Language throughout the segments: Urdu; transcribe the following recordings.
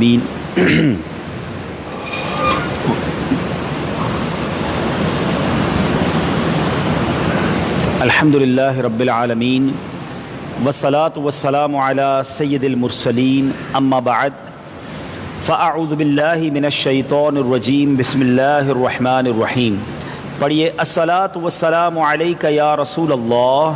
بین الحمد للہ رب العالمین والصلاة والسلام علی سید المرسلین اما بعد فاعوذ باللہ من الشیطان الرجیم بسم اللہ الرحمن الرحیم. پڑھیے الصلاة والسلام علیک یا رسول اللہ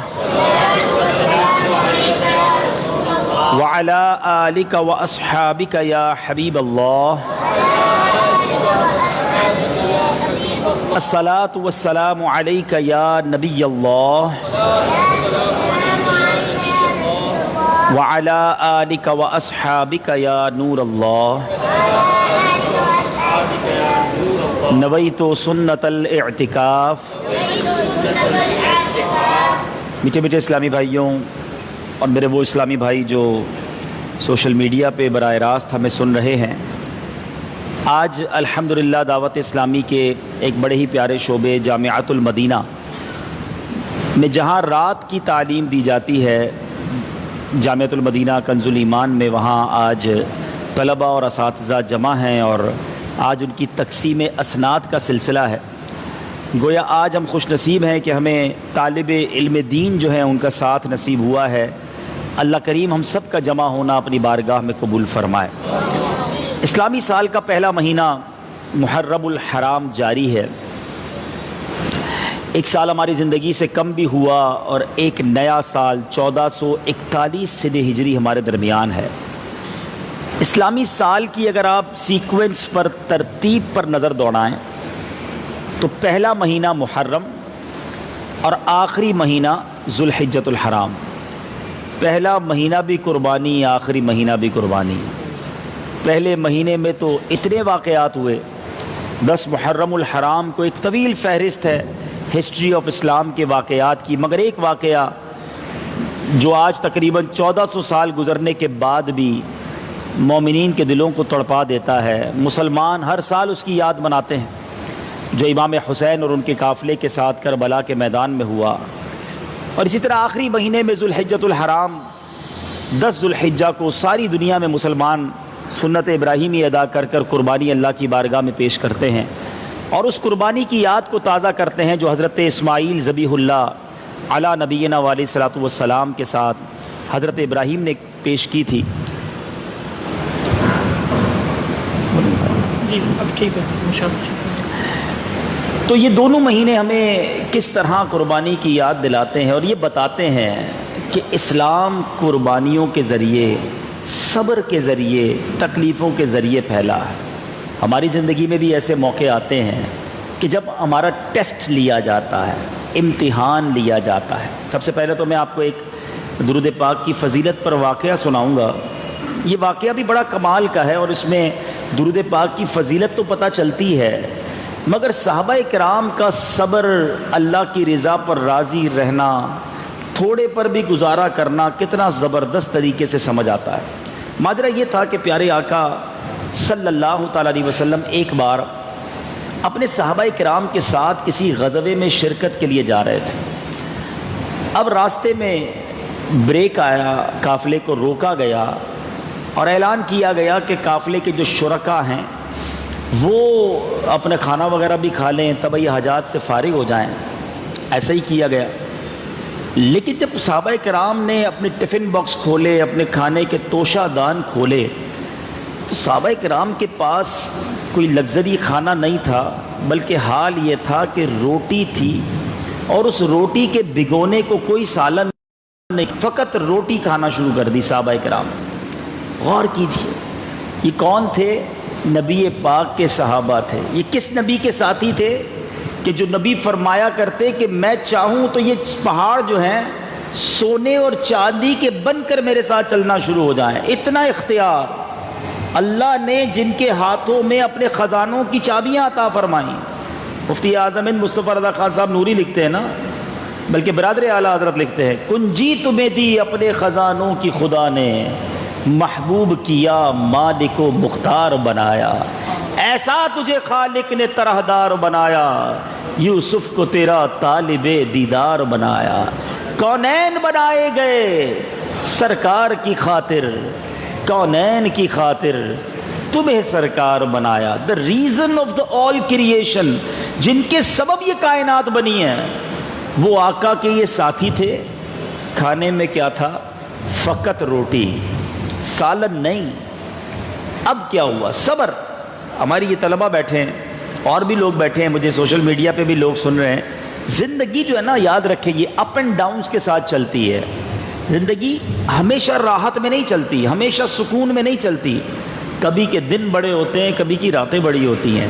وعلی آلک واصحابک یا حبیب اللہ. الصلاة والسلام علیک یا نبی اللہ وعلی آلک واصحابک یا نور اللہ. نویت سنت الاعتکاف. میٹھے میٹھے اسلامی بھائیوں اور میرے وہ اسلامی بھائی جو سوشل میڈیا پہ براہ راست ہمیں سن رہے ہیں، آج الحمدللہ دعوت اسلامی کے ایک بڑے ہی پیارے شعبے جامعۃ المدینہ میں جہاں رات کی تعلیم دی جاتی ہے، جامعۃ المدینہ کنز الایمان میں، وہاں آج طلباء اور اساتذہ جمع ہیں اور آج ان کی تقسیم اسناد کا سلسلہ ہے. گویا آج ہم خوش نصیب ہیں کہ ہمیں طالب علم دین جو ہیں ان کا ساتھ نصیب ہوا ہے. اللہ کریم ہم سب کا جمع ہونا اپنی بارگاہ میں قبول فرمائے. اسلامی سال کا پہلا مہینہ محرم الحرام جاری ہے. ایک سال ہماری زندگی سے کم بھی ہوا اور ایک نیا سال 1441 سن ہجری ہمارے درمیان ہے. اسلامی سال کی اگر آپ سیکوینس پر ترتیب پر نظر دوڑائیں تو پہلا مہینہ محرم اور آخری مہینہ ذوالحجۃ الحرام. پہلا مہینہ بھی قربانی، آخری مہینہ بھی قربانی. پہلے مہینے میں تو اتنے واقعات ہوئے. 10 محرم الحرام کو ایک طویل فہرست ہے ہسٹری آف اسلام کے واقعات کی، مگر ایک واقعہ جو آج تقریباً 1400 سال گزرنے کے بعد بھی مومنین کے دلوں کو تڑپا دیتا ہے. مسلمان ہر سال اس کی یاد مناتے ہیں جو امام حسین اور ان کے قافلے کے ساتھ کربلا کے میدان میں ہوا. اور اسی طرح آخری مہینے میں ذوالحجۃ الحرام 10 ذوالحجہ کو ساری دنیا میں مسلمان سنت ابراہیمی ادا کر کر قربانی اللہ کی بارگاہ میں پیش کرتے ہیں اور اس قربانی کی یاد کو تازہ کرتے ہیں جو حضرت اسماعیل ذبیح اللہ علی نبینا علیہ الصلوۃ والسلام کے ساتھ حضرت ابراہیم نے پیش کی تھی. جی اب ٹھیک ہے انشاءاللہ. تو یہ دونوں مہینے ہمیں کس طرح قربانی کی یاد دلاتے ہیں اور یہ بتاتے ہیں کہ اسلام قربانیوں کے ذریعے، صبر کے ذریعے، تکلیفوں کے ذریعے پھیلا ہے. ہماری زندگی میں بھی ایسے موقع آتے ہیں کہ جب ہمارا ٹیسٹ لیا جاتا ہے، امتحان لیا جاتا ہے. سب سے پہلے تو میں آپ کو ایک درود پاک کی فضیلت پر واقعہ سناؤں گا. یہ واقعہ بھی بڑا کمال کا ہے اور اس میں درود پاک کی فضیلت تو پتہ چلتی ہے، مگر صحابہ کرام کا صبر، اللہ کی رضا پر راضی رہنا، تھوڑے پر بھی گزارا کرنا کتنا زبردست طریقے سے سمجھ آتا ہے. ماجرا یہ تھا کہ پیارے آقا صلی اللہ تعالیٰ علیہ وسلم ایک بار اپنے صحابہ کرام کے ساتھ کسی غزوے میں شرکت کے لیے جا رہے تھے. اب راستے میں بریک آیا، قافلے کو روکا گیا اور اعلان کیا گیا کہ قافلے کے جو شرکا ہیں وہ اپنے کھانا وغیرہ بھی کھا لیں، طبعی حاجات سے فارغ ہو جائیں. ایسا ہی کیا گیا. لیکن جب صحابہ کرام نے اپنے ٹفن باکس کھولے، اپنے کھانے کے توشہ دان کھولے، تو صحابہ کرام کے پاس کوئی لگژری کھانا نہیں تھا، بلکہ حال یہ تھا کہ روٹی تھی اور اس روٹی کے بھگونے کو کوئی سالن نہیں، فقط روٹی کھانا شروع کر دی صحابہ کرام. غور کیجیے، یہ کون تھے؟ نبی پاک کے صحابہ تھے. یہ کس نبی کے ساتھی تھے کہ جو نبی فرمایا کرتے کہ میں چاہوں تو یہ پہاڑ جو ہیں سونے اور چاندی کے بن کر میرے ساتھ چلنا شروع ہو جائیں. اتنا اختیار اللہ نے جن کے ہاتھوں میں اپنے خزانوں کی چابیاں عطا فرمائیں. مفتی اعظم مصطفیٰ رضا خان صاحب نوری لکھتے ہیں نا، بلکہ برادر اعلیٰ حضرت لکھتے ہیں، کنجی تمہیں دی اپنے خزانوں کی خدا نے، محبوب کیا مالک و مختار بنایا، ایسا تجھے خالق نے طرحدار بنایا، یوسف کو تیرا طالب دیدار بنایا. کونین بنائے گئے سرکار کی خاطر، کونین کی خاطر، تمہیں سرکار بنایا. The reason of the all creation, جن کے سبب یہ کائنات بنی ہے، وہ آقا کے یہ ساتھی تھے. کھانے میں کیا تھا؟ فقط روٹی، سالن نہیں. اب کیا ہوا؟ صبر. ہماری یہ طلبہ بیٹھے ہیں اور بھی لوگ بیٹھے ہیں، مجھے سوشل میڈیا پہ بھی لوگ سن رہے ہیں. زندگی جو ہے نا، یاد رکھیں، یہ اپ اینڈ ڈاؤنس کے ساتھ چلتی ہے. زندگی ہمیشہ راحت میں نہیں چلتی، ہمیشہ سکون میں نہیں چلتی. کبھی کے دن بڑے ہوتے ہیں، کبھی کی راتیں بڑی ہوتی ہیں.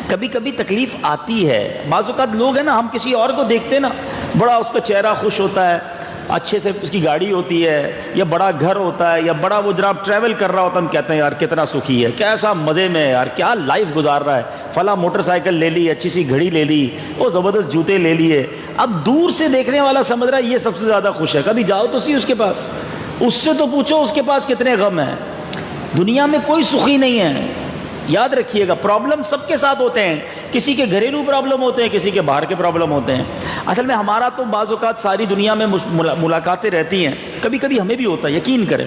کبھی کبھی تکلیف آتی ہے. بعض اوقات لوگ ہیں نا، ہم کسی اور کو دیکھتے ہیں نا، بڑا اس کا چہرہ خوش ہوتا ہے، اچھے سے اس کی گاڑی ہوتی ہے یا بڑا گھر ہوتا ہے یا بڑا وہ جناب ٹریول کر رہا ہوتا ہے، ہم کہتے ہیں یار کتنا سخی ہے، کیسا مزے میں ہے یار، کیا لائف گزار رہا ہے، فلاں موٹر سائیکل لے لی، اچھی سی گھڑی لے لی، وہ زبردست جوتے لے لیے. اب دور سے دیکھنے والا سمجھ رہا ہے یہ سب سے زیادہ خوش ہے. کبھی جاؤ تو سی اس کے پاس، اس سے تو پوچھو اس کے پاس کتنے غم ہیں. دنیا میں کوئی سخی نہیں ہے. یاد رکھیے گا، پرابلم سب کے ساتھ ہوتے ہیں. کسی کے گھریلو پرابلم ہوتے ہیں، کسی کے باہر کے پرابلم ہوتے ہیں. اصل میں ہمارا تو بعض اوقات ساری دنیا میں ملاقاتیں رہتی ہیں، کبھی کبھی ہمیں بھی ہوتا ہے. یقین کریں،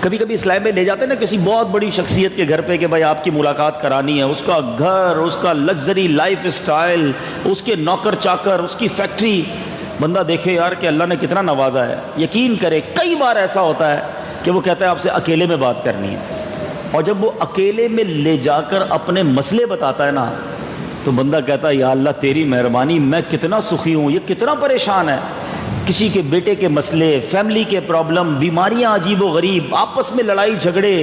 کبھی کبھی اسلام میں لے جاتے ہیں نا کسی بہت بڑی شخصیت کے گھر پہ کہ بھائی آپ کی ملاقات کرانی ہے. اس کا گھر، اس کا لگژری لائف اسٹائل، اس کے نوکر چاکر، اس کی فیکٹری، بندہ دیکھے یار کہ اللہ نے کتنا نوازا ہے. یقین کرے کئی بار ایسا ہوتا ہے کہ وہ کہتا ہے آپ سے اکیلے میں بات کرنی ہے. اور جب وہ اکیلے میں لے جا کر اپنے مسئلے بتاتا ہے نا، تو بندہ کہتا ہے یا اللہ تیری مہربانی، میں کتنا سخی ہوں، یہ کتنا پریشان ہے. کسی کے بیٹے کے مسئلے، فیملی کے پرابلم، بیماریاں عجیب و غریب، آپس میں لڑائی جھگڑے،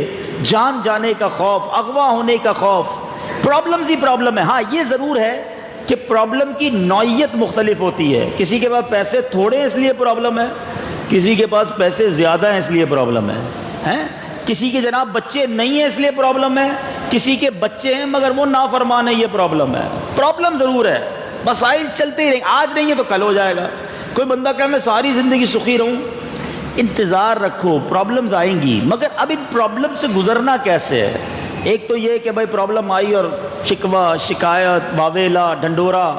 جان جانے کا خوف، اغوا ہونے کا خوف، پرابلمز ہی پرابلم ہے. ہاں یہ ضرور ہے کہ پرابلم کی نوعیت مختلف ہوتی ہے. کسی کے پاس پیسے تھوڑے ہیں اس لیے پرابلم ہے، کسی کے پاس پیسے زیادہ ہیں اس لیے پرابلم ہے. کسی کے جناب بچے نہیں ہیں اس لیے پرابلم ہے، کسی کے بچے ہیں مگر وہ نافرمان ہے، یہ پرابلم ہے. پرابلم ضرور ہے، مسائل چلتے ہی رہیں، آج نہیں ہے تو کل ہو جائے گا. کوئی بندہ کہ میں ساری زندگی سخی رہوں، انتظار رکھو، پرابلمز آئیں گی. مگر اب ان پرابلم سے گزرنا کیسے ہے؟ ایک تو یہ کہ بھائی پرابلم آئی اور شکوہ، شکایت، واویلا، ڈھنڈورا،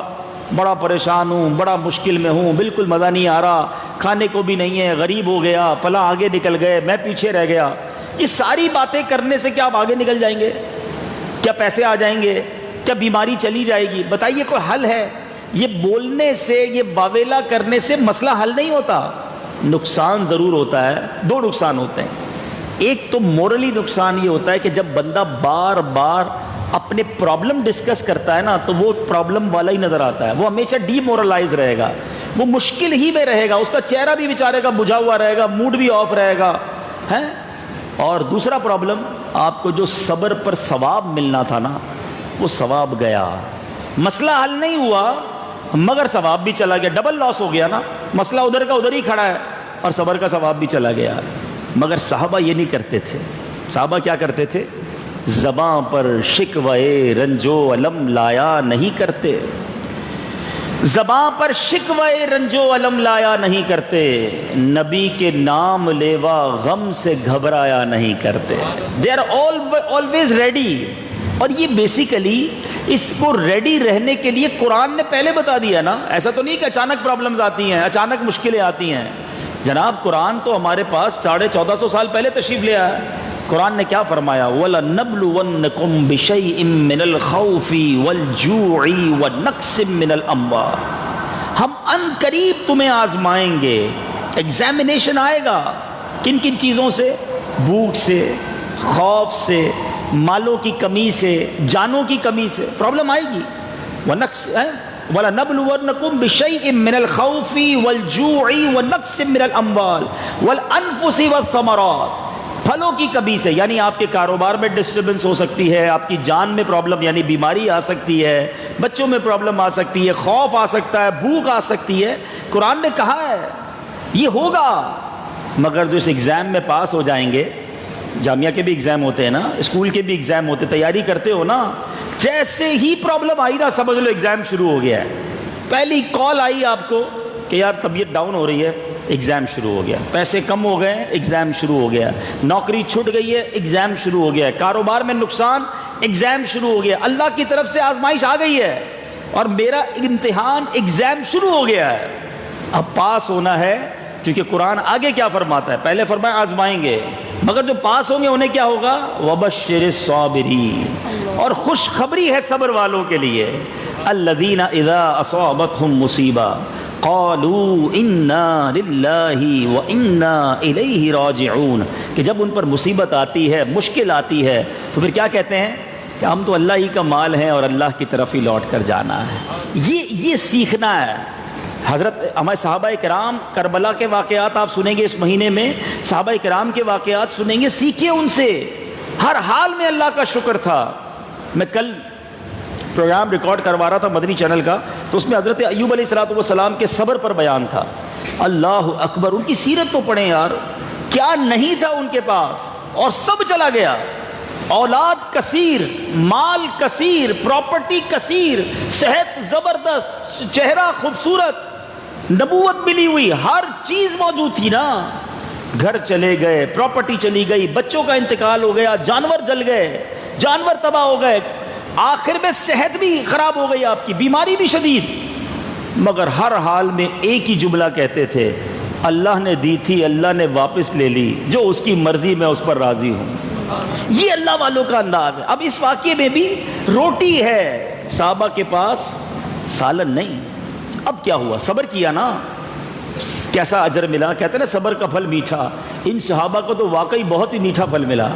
بڑا پریشان ہوں، بڑا مشکل میں ہوں، بالکل مزہ نہیں آ رہا، کھانے کو بھی نہیں ہے، غریب ہو گیا، فلاں آگے نکل گئے، میں پیچھے رہ گیا. یہ ساری باتیں کرنے سے کیا آپ آگے نکل جائیں گے؟ کیا پیسے آ جائیں گے؟ کیا بیماری چلی جائے گی؟ بتائیے کوئی حل ہے؟ یہ بولنے سے، یہ باویلا کرنے سے مسئلہ حل نہیں ہوتا. نقصان ضرور ہوتا ہے. دو نقصان ہوتے ہیں. ایک تو مورلی نقصان یہ ہوتا ہے کہ جب بندہ بار بار اپنے پرابلم ڈسکس کرتا ہے نا، تو وہ پرابلم والا ہی نظر آتا ہے. وہ ہمیشہ ڈی مورلائز رہے گا، وہ مشکل ہی میں رہے گا، اس کا چہرہ بھی بیچارے کا بجھا ہوا رہے گا، موڈ بھی آف رہے گا. اور دوسرا پرابلم، آپ کو جو صبر پر ثواب ملنا تھا نا، وہ ثواب گیا. مسئلہ حل نہیں ہوا مگر ثواب بھی چلا گیا. ڈبل لاس ہو گیا نا. مسئلہ ادھر کا ادھر ہی کھڑا ہے اور صبر کا ثواب بھی چلا گیا. مگر صحابہ یہ نہیں کرتے تھے. صحابہ کیا کرتے تھے؟ زباں پر شکوے رنجو علم لایا نہیں کرتے. زباں پر شکوے رنجو علم لایا نہیں کرتے. نبی کے نام لیوا غم سے گھبرایا نہیں کرتے. They are always ready. اور یہ بیسیکلی اس کو ریڈی رہنے کے لیے قرآن نے پہلے بتا دیا نا. ایسا تو نہیں کہ اچانک پرابلمز آتی ہیں، اچانک مشکلیں آتی ہیں. جناب قرآن تو ہمارے پاس 1450 سال پہلے تشریف لے آیا. قرآن نے کیا فرمایا؟ وَلَنَبْلُوَنَّكُمْ بِشَيْءٍ مِّنَ الْخَوْفِ وَالْجُوعِ وَنَقْصٍ مِّنَ الْأَمْوَالِ. ہم ان قریب تمہیں آزمائیں گے. ایگزامینیشن آئے گا. کن کن چیزوں سے؟ بھوک سے، خوف سے، مالوں کی کمی سے، جانوں کی کمی سے پرابلم آئے گی. وَلَنَبْلُوَنَّكُمْ بِشَيْءٍ مِّنَ الْخَوْفِ وَالْجُوعِ وَنَقْصٍ مِّنَ الْأَمْوَالِ وَالْأَنفُسِ وَالثَّمَرَاتِ. پھلوں کی کمی سے، یعنی آپ کے کاروبار میں ڈسٹربنس ہو سکتی ہے، آپ کی جان میں پرابلم یعنی بیماری آ سکتی ہے، بچوں میں پرابلم آ سکتی ہے، خوف آ سکتا ہے، بھوک آ سکتی ہے. قرآن نے کہا ہے یہ ہوگا. مگر جو اس ایگزام میں پاس ہو جائیں گے، جامعہ کے بھی ایگزام ہوتے ہیں نا، اسکول کے بھی ایگزام ہوتے، تیاری کرتے ہو نا، جیسے ہی پرابلم آئی نا سمجھ لو ایگزام شروع ہو گیا ہے. پہلی کال آئی آپ کو کہ یار طبیعت ڈاؤن ہو رہی ہے، ایگزام شروع ہو گیا. پیسے کم ہو گئے، ایگزام شروع ہو گیا. نوکری چھوٹ گئی ہے، ایگزام شروع ہو گیا. کاروبار میں نقصان، ایگزام شروع ہو گیا. اللہ کی طرف سے آزمائش آ گئی ہے اور میرا امتحان ایگزام شروع ہو گیا ہے. اب پاس ہونا ہے کیونکہ قرآن آگے کیا فرماتا ہے؟ پہلے فرمایا آزمائیں گے، مگر جو پاس ہوں گے انہیں کیا ہوگا؟ وَبَشِّرِ الصَّابِرِينَ، اور خوشخبری ہے صبر والوں کے لیے، الَّذِينَ إِذَا أَصَابَتْهُمْ مُصِيبَةٌ قَالُوا إِنَّا لِلَّهِ وَإِنَّا إِلَيْهِ رَاجِعُونَ، کہ جب ان پر مصیبت آتی ہے، مشکل آتی ہے، تو پھر کیا کہتے ہیں کہ ہم تو اللہ ہی کا مال ہیں اور اللہ کی طرف ہی لوٹ کر جانا ہے۔ یہ سیکھنا ہے۔ حضرت ہمارے صحابہ کرام، کربلا کے واقعات آپ سنیں گے اس مہینے میں، صحابہ کرام کے واقعات سنیں گے، سیکھیں ان سے۔ ہر حال میں اللہ کا شکر تھا۔ میں کل پروگرام ریکارڈ کروا رہا تھا مدنی چینل کا، تو اس میں حضرت ایوب علیہ السلام کے صبر پر بیان تھا۔ اللہ اکبر، ان کی سیرت تو پڑھیں یار، کیا نہیں تھا ان کے پاس اور سب چلا گیا، اولاد کثیر، مال کثیر، پراپرٹی کثیر، صحت زبردست، چہرہ خوبصورت، نبوت ملی ہوئی، ہر چیز موجود تھی نا، گھر چلے گئے، پراپرٹی چلی گئی، بچوں کا انتقال ہو گیا، جانور جل گئے، جانور تباہ ہو گئے، آخر میں صحت بھی خراب ہو گئی، آپ کی بیماری بھی شدید، مگر ہر حال میں ایک ہی جملہ کہتے تھے، اللہ نے دی تھی، اللہ نے واپس لے لی، جو اس کی مرضی میں اس پر راضی ہوں۔ یہ اللہ والوں کا انداز ہے۔ اب اس واقعے میں بھی روٹی ہے، صحابہ کے پاس سالن نہیں۔ اب کیا ہوا؟ صبر کیا نا، کیسا اجر ملا؟ کہتے ہیں نا صبر کا پھل میٹھا، ان صحابہ کو تو واقعی بہت ہی میٹھا پھل ملا۔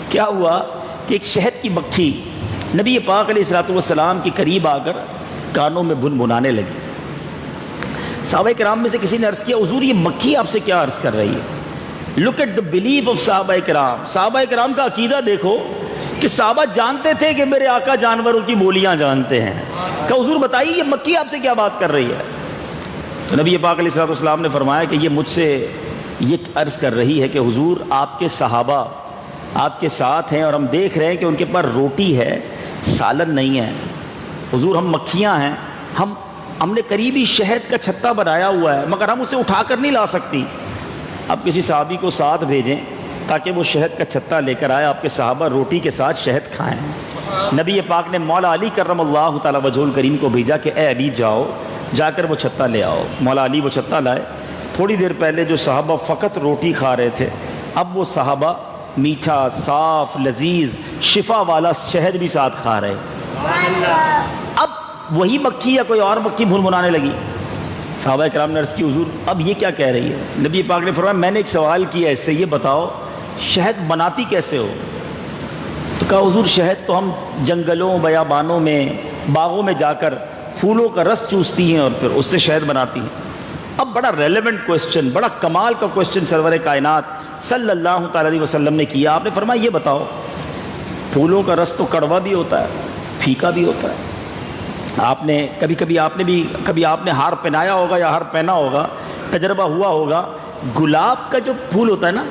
کیا ہوا کہ ایک شہد کی مکھی نبی پاک علیہ السلام کے قریب آ کر کانوں میں بنبنانے لگی۔ صحابہ کرام میں سے کسی نے عرض کیا، حضور یہ مکھی آپ سے کیا عرض کر رہی ہے؟ Look at the belief of صحابہ کرام۔ صحابہ کرام کا عقیدہ دیکھو کہ صحابہ جانتے تھے کہ میرے آقا جانوروں کی بولیاں جانتے ہیں۔ کہ حضور بتائیے یہ مکھی آپ سے کیا بات کر رہی ہے؟ تو نبی پاک علیہ السلام نے فرمایا کہ یہ مجھ سے یہ عرض کر رہی ہے کہ حضور آپ کے صحابہ آپ کے ساتھ ہیں اور ہم دیکھ رہے ہیں کہ ان کے پاس روٹی ہے، سالن نہیں ہے۔ حضور ہم مکھیاں ہیں، ہم نے قریبی شہد کا چھتا بنایا ہوا ہے، مگر ہم اسے اٹھا کر نہیں لا سکتی۔ اب کسی صحابی کو ساتھ بھیجیں تاکہ وہ شہد کا چھتا لے کر آئے، آپ کے صحابہ روٹی کے ساتھ شہد کھائیں۔ نبی پاک نے مولا علی کرم اللہ تعالی وجہ الکریم کو بھیجا کہ اے علی جاؤ، جا کر وہ چھتا لے آؤ۔ مولا علی وہ چھتا لائے۔ تھوڑی دیر پہلے جو صحابہ فقط روٹی کھا رہے تھے، اب وہ صحابہ میٹھا، صاف، لذیذ، شفا والا شہد بھی ساتھ کھا رہے۔ اب وہی مکھی یا کوئی اور مکھی بھنبھنانے لگی۔ صحابہ کرام نے عرض کی، حضور اب یہ کیا کہہ رہی ہے؟ نبی پاک نے فرمایا میں نے ایک سوال کیا اس سے، یہ بتاؤ شہد بناتی کیسے ہو؟ تو کہا حضور شہد تو ہم جنگلوں، بیابانوں میں، باغوں میں جا کر پھولوں کا رس چوستی ہیں اور پھر اس سے شہد بناتی ہیں۔ اب بڑا ریلیونٹ کوسچن، بڑا کمال کا کوسچن سرور کائنات صلی اللہ تعالی علیہ وسلم نے کیا۔ آپ نے فرمایا یہ بتاؤ پھولوں کا رس تو کڑوا بھی ہوتا ہے، پھیکا بھی ہوتا ہے۔ آپ نے کبھی آپ نے ہار پہنایا ہوگا یا ہار پہنا ہوگا، تجربہ ہوا ہوگا، گلاب کا جو پھول ہوتا ہے نا،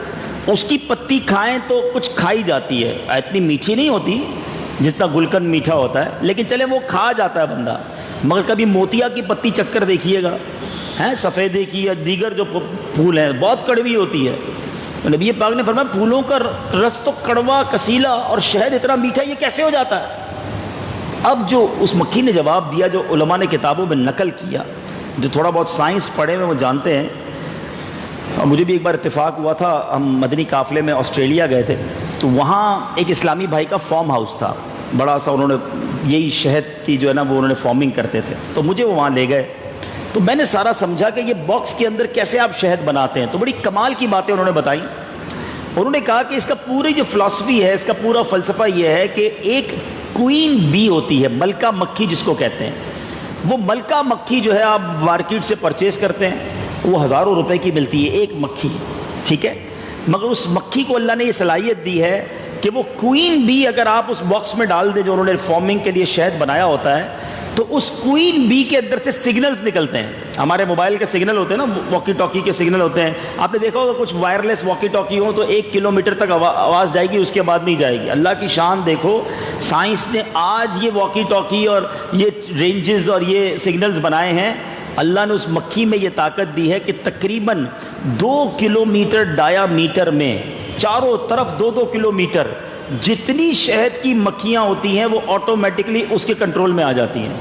اس کی پتی کھائیں تو کچھ کھائی جاتی ہے، اتنی میٹھی نہیں ہوتی جتنا گلقند میٹھا ہوتا ہے، لیکن چلے وہ کھا جاتا ہے بندہ۔ مگر کبھی موتیا کی پتی چکر دیکھیے گا، سفیدے کی یا دیگر جو پھول ہیں، بہت کڑوی ہوتی ہے۔ تو نبی پاک نے فرمایا پھولوں کا رس تو کڑوا، کسیلا، اور شہد اتنا میٹھا، یہ کیسے ہو جاتا ہے؟ اب جو اس مکھی نے جواب دیا، جو علماء نے کتابوں میں نقل کیا، جو تھوڑا بہت سائنس پڑھے ہوئے وہ جانتے ہیں۔ اور مجھے بھی ایک بار اتفاق ہوا تھا، ہم مدنی قافلے میں آسٹریلیا گئے تھے، تو وہاں ایک اسلامی بھائی کا فارم ہاؤس تھا بڑا سا، انہوں نے یہی شہد کی جو ہے نا وہ انہوں نے فارمنگ کرتے تھے، تو مجھے وہ وہاں لے گئے، تو میں نے سارا سمجھا کہ یہ باکس کے اندر کیسے آپ شہد بناتے ہیں، تو بڑی کمال کی باتیں انہوں نے بتائیں۔ انہوں نے کہا کہ اس کا پوری جو فلسفی ہے، اس کا پورا فلسفہ یہ ہے کہ ایک کوئین بی ہوتی ہے، ملکہ مکھی جس کو کہتے ہیں، وہ ملکہ مکھی جو ہے آپ مارکیٹ سے پرچیز کرتے ہیں، وہ ہزاروں روپے کی ملتی ہے ایک مکھی، ٹھیک ہے، مگر اس مکھی کو اللہ نے یہ صلاحیت دی ہے کہ وہ کوئین بی اگر آپ اس باکس میں ڈال دیں جو انہوں نے فارمنگ کے لیے شہد بنایا ہوتا ہے، تو اس کوئین بی کے اندر سے سگنلز نکلتے ہیں۔ ہمارے موبائل کے سگنل ہوتے ہیں نا، واکی ٹاکی کے سگنل ہوتے ہیں، آپ نے دیکھا ہوگا کچھ وائرلیس واکی ٹاکی ہوں تو 1 کلومیٹر تک آواز جائے گی، اس کے بعد نہیں جائے گی۔ اللہ کی شان دیکھو، سائنس نے آج یہ واکی ٹاکی اور یہ رینجز اور یہ سگنلز بنائے ہیں، اللہ نے اس مکھی میں یہ طاقت دی ہے کہ تقریباً 2 کلومیٹر ڈایا میٹر میں چاروں طرف 2-2 کلومیٹر جتنی شہد کی مکھیاں ہوتی ہیں وہ آٹومیٹکلی اس کے کنٹرول میں آ جاتی ہیں،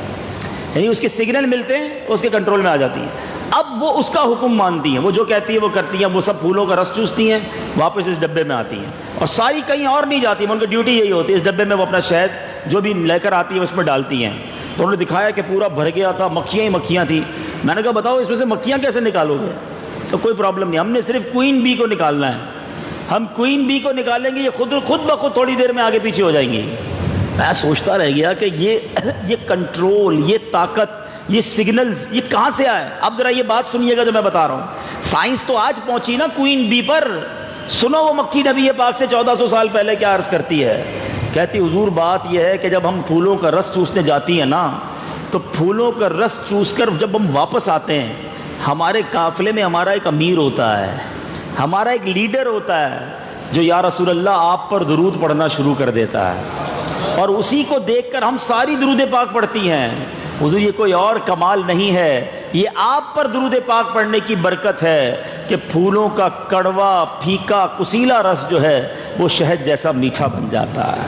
یعنی اس کے سگنل ملتے ہیں اس کے کنٹرول میں آ جاتی ہیں۔ اب وہ اس کا حکم مانتی ہیں، وہ جو کہتی ہے وہ کرتی ہیں، وہ سب پھولوں کا رس چوستی ہیں، واپس اس ڈبے میں آتی ہیں اور ساری کہیں اور نہیں جاتی ہیں، ان کی ڈیوٹی یہی ہوتی ہے اس ڈبے میں وہ اپنا شہد جو بھی لے کر آتی ہے اس میں ڈالتی ہیں۔ تو انہوں نے دکھایا کہ پورا بھر گیا تھا، مکھیاں ہی مکھیاں تھیں۔ میں نے کہا بتاؤ اس میں سے مکھیاں کیسے نکالو گے؟ تو کوئی پرابلم نہیں، ہم نے صرف کوئین بی کو نکالنا ہے، ہم کوئین بی کو نکالیں گے، یہ خود بخود تھوڑی دیر میں آگے پیچھے ہو جائیں گی۔ میں سوچتا رہ گیا کہ یہ کنٹرول، یہ طاقت، یہ سگنلز یہ کہاں سے آئے؟ اب ذرا یہ بات سنیے گا جو میں بتا رہا ہوں، سائنس تو آج پہنچی نا کوئین بی پر۔ سنو وہ مکھی نبی پاک سے 1400 سال پہلے کیا عرض کرتی ہے، کہتی حضور بات یہ ہے کہ جب ہم پھولوں کا رس چوسنے جاتی ہیں نا، تو پھولوں کا رس چوس کر جب ہم واپس آتے ہیں، ہمارے قافلے میں ہمارا ایک امیر ہوتا ہے، ہمارا ایک لیڈر ہوتا ہے جو یا رسول اللہ آپ پر درود پڑھنا شروع کر دیتا ہے، اور اسی کو دیکھ کر ہم ساری درود پاک پڑھتی ہیں۔ حضور یہ کوئی اور کمال نہیں ہے، یہ آپ پر درود پاک پڑھنے کی برکت ہے کہ پھولوں کا کڑوا پھیکا کسیلا رس جو ہے وہ شہد جیسا میٹھا بن جاتا ہے۔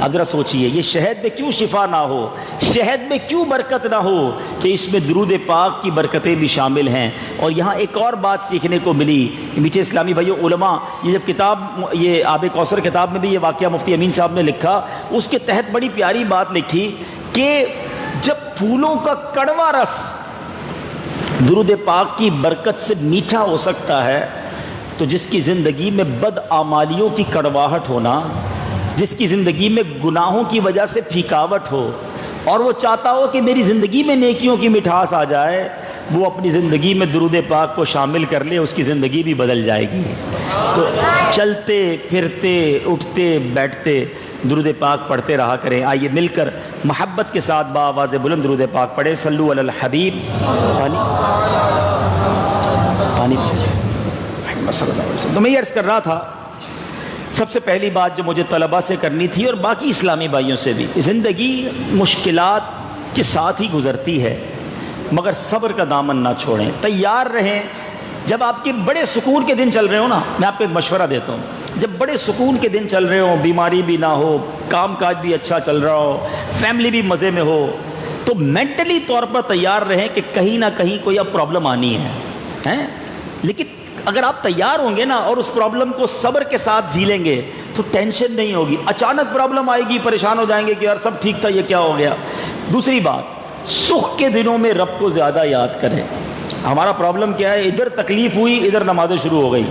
اب ذرا سوچئے یہ شہد میں کیوں شفا نہ ہو، شہد میں کیوں برکت نہ ہو کہ اس میں درود پاک کی برکتیں بھی شامل ہیں۔ اور یہاں ایک اور بات سیکھنے کو ملی کہ میٹھے اسلامی بھائیو، علماء یہ جب کتاب، یہ آب کوثر کتاب میں بھی یہ واقعہ مفتی امین صاحب نے لکھا، اس کے تحت بڑی پیاری بات لکھی کہ جب پھولوں کا کڑوا رس درود پاک کی برکت سے میٹھا ہو سکتا ہے، تو جس کی زندگی میں بدعمالیوں کی کڑواہٹ ہونا، جس کی زندگی میں گناہوں کی وجہ سے پھیکاوٹ ہو، اور وہ چاہتا ہو کہ میری زندگی میں نیکیوں کی مٹھاس آ جائے، وہ اپنی زندگی میں درود پاک کو شامل کر لے، اس کی زندگی بھی بدل جائے گی۔ تو چلتے پھرتے اٹھتے بیٹھتے درود پاک پڑھتے رہا کریں۔ آئیے مل کر محبت کے ساتھ بآواز بلند درود پاک پڑھیں۔ صلو علی الحبیب۔ پانی صلی اللہ علیہ وسلم۔ تو میں یہ عرض کر رہا تھا، سب سے پہلی بات جو مجھے طلباء سے کرنی تھی اور باقی اسلامی بھائیوں سے بھی، زندگی مشکلات کے ساتھ ہی گزرتی ہے، مگر صبر کا دامن نہ چھوڑیں، تیار رہیں۔ جب آپ کے بڑے سکون کے دن چل رہے ہو نا، میں آپ کو ایک مشورہ دیتا ہوں، جب بڑے سکون کے دن چل رہے ہوں، بیماری بھی نہ ہو، کام کاج بھی اچھا چل رہا ہو، فیملی بھی مزے میں ہو، تو مینٹلی طور پر تیار رہیں کہ کہیں نہ کہیں کوئی اب پرابلم آنی ہے، لیکن اگر آپ تیار ہوں گے نا اور اس پرابلم کو صبر کے ساتھ جھیلیں گے تو ٹینشن نہیں ہوگی۔ اچانک پرابلم آئے گی، پریشان ہو جائیں گے کہ یار سب ٹھیک تھا، یہ کیا ہو گیا۔ دوسری بات، سکھ کے دنوں میں رب کو زیادہ یاد کریں۔ ہمارا پرابلم کیا ہے، ادھر تکلیف ہوئی ادھر نمازیں شروع ہو گئی،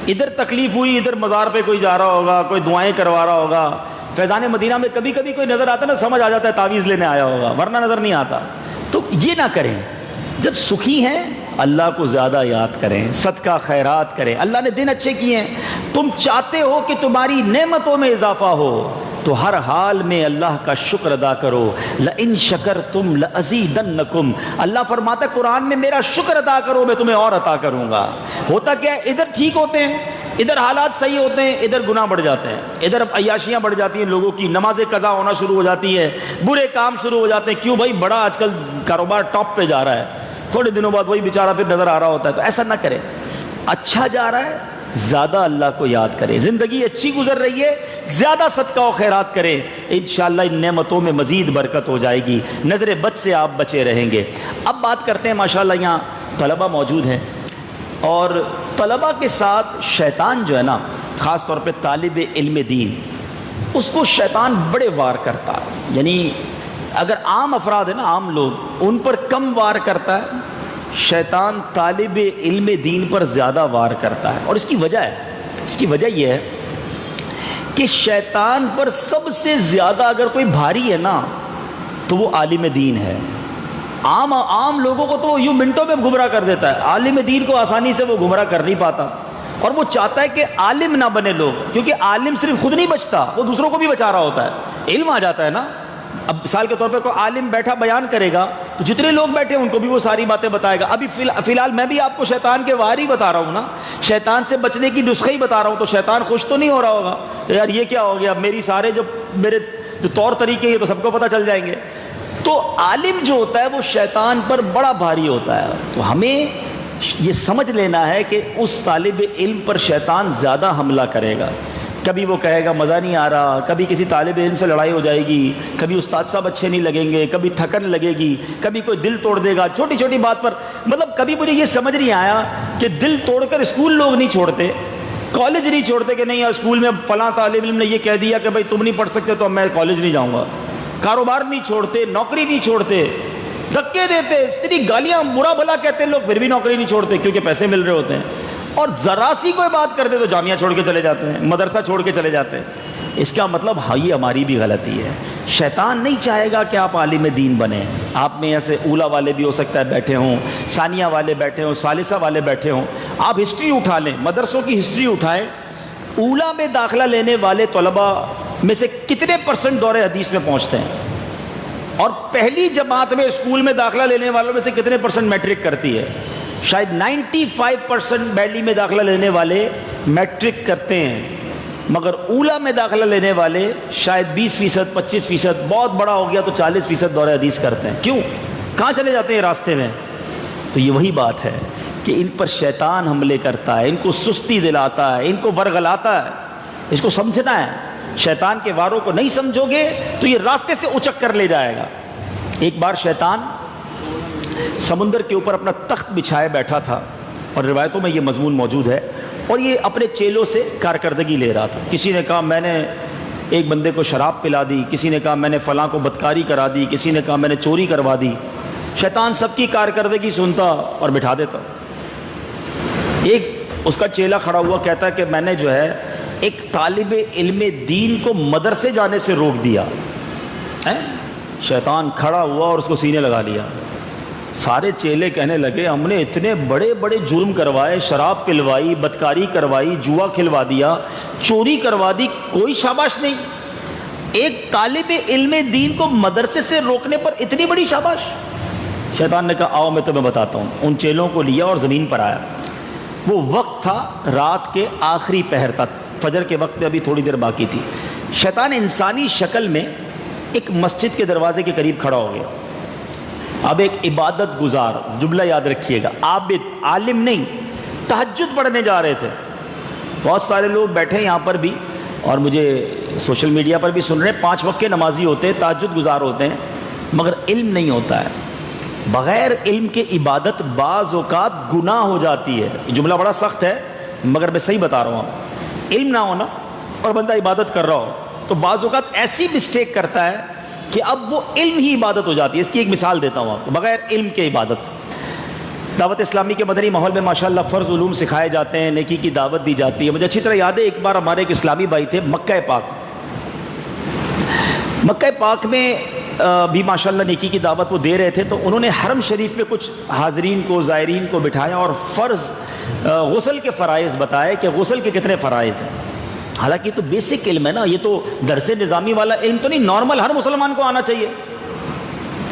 ادھر تکلیف ہوئی ادھر مزار پہ کوئی جا رہا ہوگا، کوئی دعائیں کروا رہا ہوگا۔ فیضان مدینہ میں کبھی کبھی کوئی نظر آتا ہے نا، سمجھ آ جاتا ہے تعویذ لینے آیا ہوگا، ورنہ نظر نہیں آتا۔ تو یہ نہ کریں، جب سخی ہیں اللہ کو زیادہ یاد کریں، صدقہ خیرات کریں۔ اللہ نے دن اچھے کیے ہیں، تم چاہتے ہو کہ تمہاری نعمتوں میں اضافہ ہو تو ہر حال میں اللہ کا شکر ادا کرو۔ لئن شکرتم لازیدنکم، اللہ فرماتا ہے قرآن میں میرا شکر ادا کرو میں تمہیں اور عطا کروں گا۔ ہوتا کیا ہے، ادھر ٹھیک ہوتے ہیں، ادھر حالات صحیح ہوتے ہیں، ادھر گناہ بڑھ جاتے ہیں، ادھر عیاشیاں بڑھ جاتی ہیں، لوگوں کی نمازیں قضا ہونا شروع ہو جاتی ہے، برے کام شروع ہو جاتے ہیں۔ کیوں بھائی، بڑا آج کل کاروبار ٹاپ پہ جا رہا ہے، تھوڑے دنوں بعد وہی بیچارہ پھر نظر آ رہا ہوتا ہے۔ تو ایسا نہ کریں، اچھا جا رہا ہے زیادہ اللہ کو یاد کریں، زندگی اچھی گزر رہی ہے زیادہ صدقہ و خیرات کریں، انشاءاللہ ان نعمتوں میں مزید برکت ہو جائے گی، نظر بد سے آپ بچے رہیں گے۔ اب بات کرتے ہیں، ماشاءاللہ یہاں طلبہ موجود ہیں، اور طلبہ کے ساتھ شیطان جو ہے نا، خاص طور پہ طالب علم دین، اس کو شیطان بڑے وار کرتا ہے۔ یعنی اگر عام افراد ہیں نا، عام لوگ، ان پر کم وار کرتا ہے، شیطان طالب علم دین پر زیادہ وار کرتا ہے۔ اور اس کی وجہ ہے، اس کی وجہ یہ ہے کہ شیطان پر سب سے زیادہ اگر کوئی بھاری ہے نا تو وہ عالم دین ہے۔ عام لوگوں کو تو یوں منٹوں میں گمراہ کر دیتا ہے، عالم دین کو آسانی سے وہ گمراہ کر نہیں پاتا، اور وہ چاہتا ہے کہ عالم نہ بنے لوگ، کیونکہ عالم صرف خود نہیں بچتا، وہ دوسروں کو بھی بچا رہا ہوتا ہے، علم آ جاتا ہے نا۔ اب مثال کے طور پہ کوئی عالم بیٹھا بیان کرے گا تو جتنے لوگ بیٹھے ہیں ان کو بھی وہ ساری باتیں بتائے گا۔ ابھی فی الحال میں بھی آپ کو شیطان کے وار ہی بتا رہا ہوں نا، شیطان سے بچنے کی نسخے ہی بتا رہا ہوں، تو شیطان خوش تو نہیں ہو رہا ہوگا یار یہ کیا ہو گیا، میری سارے میرے طور طریقے یہ تو سب کو پتہ چل جائیں گے۔ تو عالم جو ہوتا ہے وہ شیطان پر بڑا بھاری ہوتا ہے، تو ہمیں یہ سمجھ لینا ہے کہ اس طالب علم پر شیطان زیادہ حملہ کرے گا، کبھی وہ کہے گا مزہ نہیں آ رہا، کبھی کسی طالب علم سے لڑائی ہو جائے گی، کبھی استاد صاحب اچھے نہیں لگیں گے، کبھی تھکن لگے گی، کبھی کوئی دل توڑ دے گا چھوٹی چھوٹی بات پر. مطلب کبھی مجھے یہ سمجھ نہیں آیا کہ دل توڑ کر اسکول لوگ نہیں چھوڑتے، کالج نہیں چھوڑتے کہ نہیں یار اسکول میں فلاں طالب علم نے یہ کہہ دیا کہ بھائی تم نہیں پڑھ سکتے تو اب میں کالج نہیں جاؤں گا. کاروبار نہیں چھوڑتے، نوکری نہیں چھوڑتے، دھکے دیتے، اتنی گالیاں برا بھلا کہتے لوگ، پھر بھی نوکری نہیں چھوڑتے کیونکہ پیسے مل رہے ہوتے ہیں. اور ذرا سی کوئی بات کرتے تو جامعہ چھوڑ کے چلے جاتے ہیں، مدرسہ چھوڑ کے چلے جاتے ہیں. اس کا مطلب یہ ہماری بھی غلطی ہے. شیطان نہیں چاہے گا کہ آپ عالم دین بنیں. آپ میں ایسے اولا والے بھی ہو سکتا ہے بیٹھے ہوں، ثانیہ والے بیٹھے ہوں، ثالثہ والے بیٹھے ہوں. آپ ہسٹری اٹھا لیں، مدرسوں کی ہسٹری اٹھائیں. اولا میں داخلہ لینے والے طلباء میں سے کتنے % دور حدیث میں پہنچتے ہیں؟ اور پہلی جماعت میں اسکول میں داخلہ لینے والوں میں سے کتنے % میٹرک کرتی ہے؟ شاید 95% دہلی میں داخلہ لینے والے میٹرک کرتے ہیں، مگر اولا میں داخلہ لینے والے شاید 20%، 25%، بہت بڑا ہو گیا تو 40% دور حدیث کرتے ہیں. کیوں؟ کہاں چلے جاتے ہیں راستے میں؟ تو یہ وہی بات ہے کہ ان پر شیطان حملے کرتا ہے، ان کو سستی دلاتا ہے، ان کو ورغلاتا ہے. اس کو سمجھنا ہے. شیطان کے واروں کو نہیں سمجھو گے تو یہ راستے سے اچک کر لے جائے گا. ایک بار شیطان سمندر کے اوپر اپنا تخت بچھائے بیٹھا تھا، اور روایتوں میں یہ مضمون موجود ہے، اور یہ اپنے چیلوں سے کارکردگی لے رہا تھا. کسی نے کہا میں نے ایک بندے کو شراب پلا دی، کسی نے کہا میں نے فلاں کو بدکاری کرا دی، کسی نے کہا میں نے چوری کروا دی. شیطان سب کی کارکردگی سنتا اور بٹھا دیتا. ایک اس کا چیلا کھڑا ہوا کہتا ہے کہ میں نے جو ہے ایک طالب علم دین کو مدرسے جانے سے روک دیا. شیطان کھڑا ہوا اور اس کو سینے لگا لیا. سارے چیلے کہنے لگے ہم نے اتنے بڑے بڑے جرم کروائے، شراب پلوائی، بدکاری کروائی، جوا کھلوا دیا، چوری کروا دی، کوئی شاباش نہیں. ایک طالب علم دین کو مدرسے سے روکنے پر اتنی بڑی شاباش. شیطان نے کہا آؤ میں تمہیں بتاتا ہوں. ان چیلوں کو لیا اور زمین پر آیا. وہ وقت تھا رات کے آخری پہر تک، فجر کے وقت میں ابھی تھوڑی دیر باقی تھی. شیطان انسانی شکل میں ایک مسجد کے دروازے کے قریب کھڑا ہو گیا. اب ایک عبادت گزار، جملہ یاد رکھیے گا، عابد، عالم نہیں، تہجد پڑھنے جا رہے تھے. بہت سارے لوگ بیٹھے یہاں پر بھی اور مجھے سوشل میڈیا پر بھی سن رہے ہیں، 5 وقت کے نمازی ہوتے ہیں، تہجد گزار ہوتے ہیں، مگر علم نہیں ہوتا ہے. بغیر علم کے عبادت بعض اوقات گناہ ہو جاتی ہے. یہ جملہ بڑا سخت ہے مگر میں صحیح بتا رہا ہوں. علم نہ ہونا اور بندہ عبادت کر رہا ہو تو بعض اوقات ایسی مسٹیک کرتا ہے کہ اب وہ علم ہی عبادت ہو جاتی ہے. اس کی ایک مثال دیتا ہوں آپ کو، بغیر علم کے عبادت. دعوت اسلامی کے مدنی ماحول میں ماشاءاللہ فرض علوم سکھائے جاتے ہیں، نیکی کی دعوت دی جاتی ہے. مجھے اچھی طرح یاد ہے ایک بار ہمارے ایک اسلامی بھائی تھے مکہ پاک میں بھی ماشاءاللہ نیکی کی دعوت وہ دے رہے تھے. تو انہوں نے حرم شریف میں کچھ حاضرین کو، زائرین کو بٹھایا اور فرض غسل کے فرائض بتائے کہ غسل کے کتنے فرائض ہیں. حالانکہ یہ تو بیسک علم ہے نا، یہ تو درس نظامی والا علم تو نہیں، نارمل ہر مسلمان کو آنا چاہیے.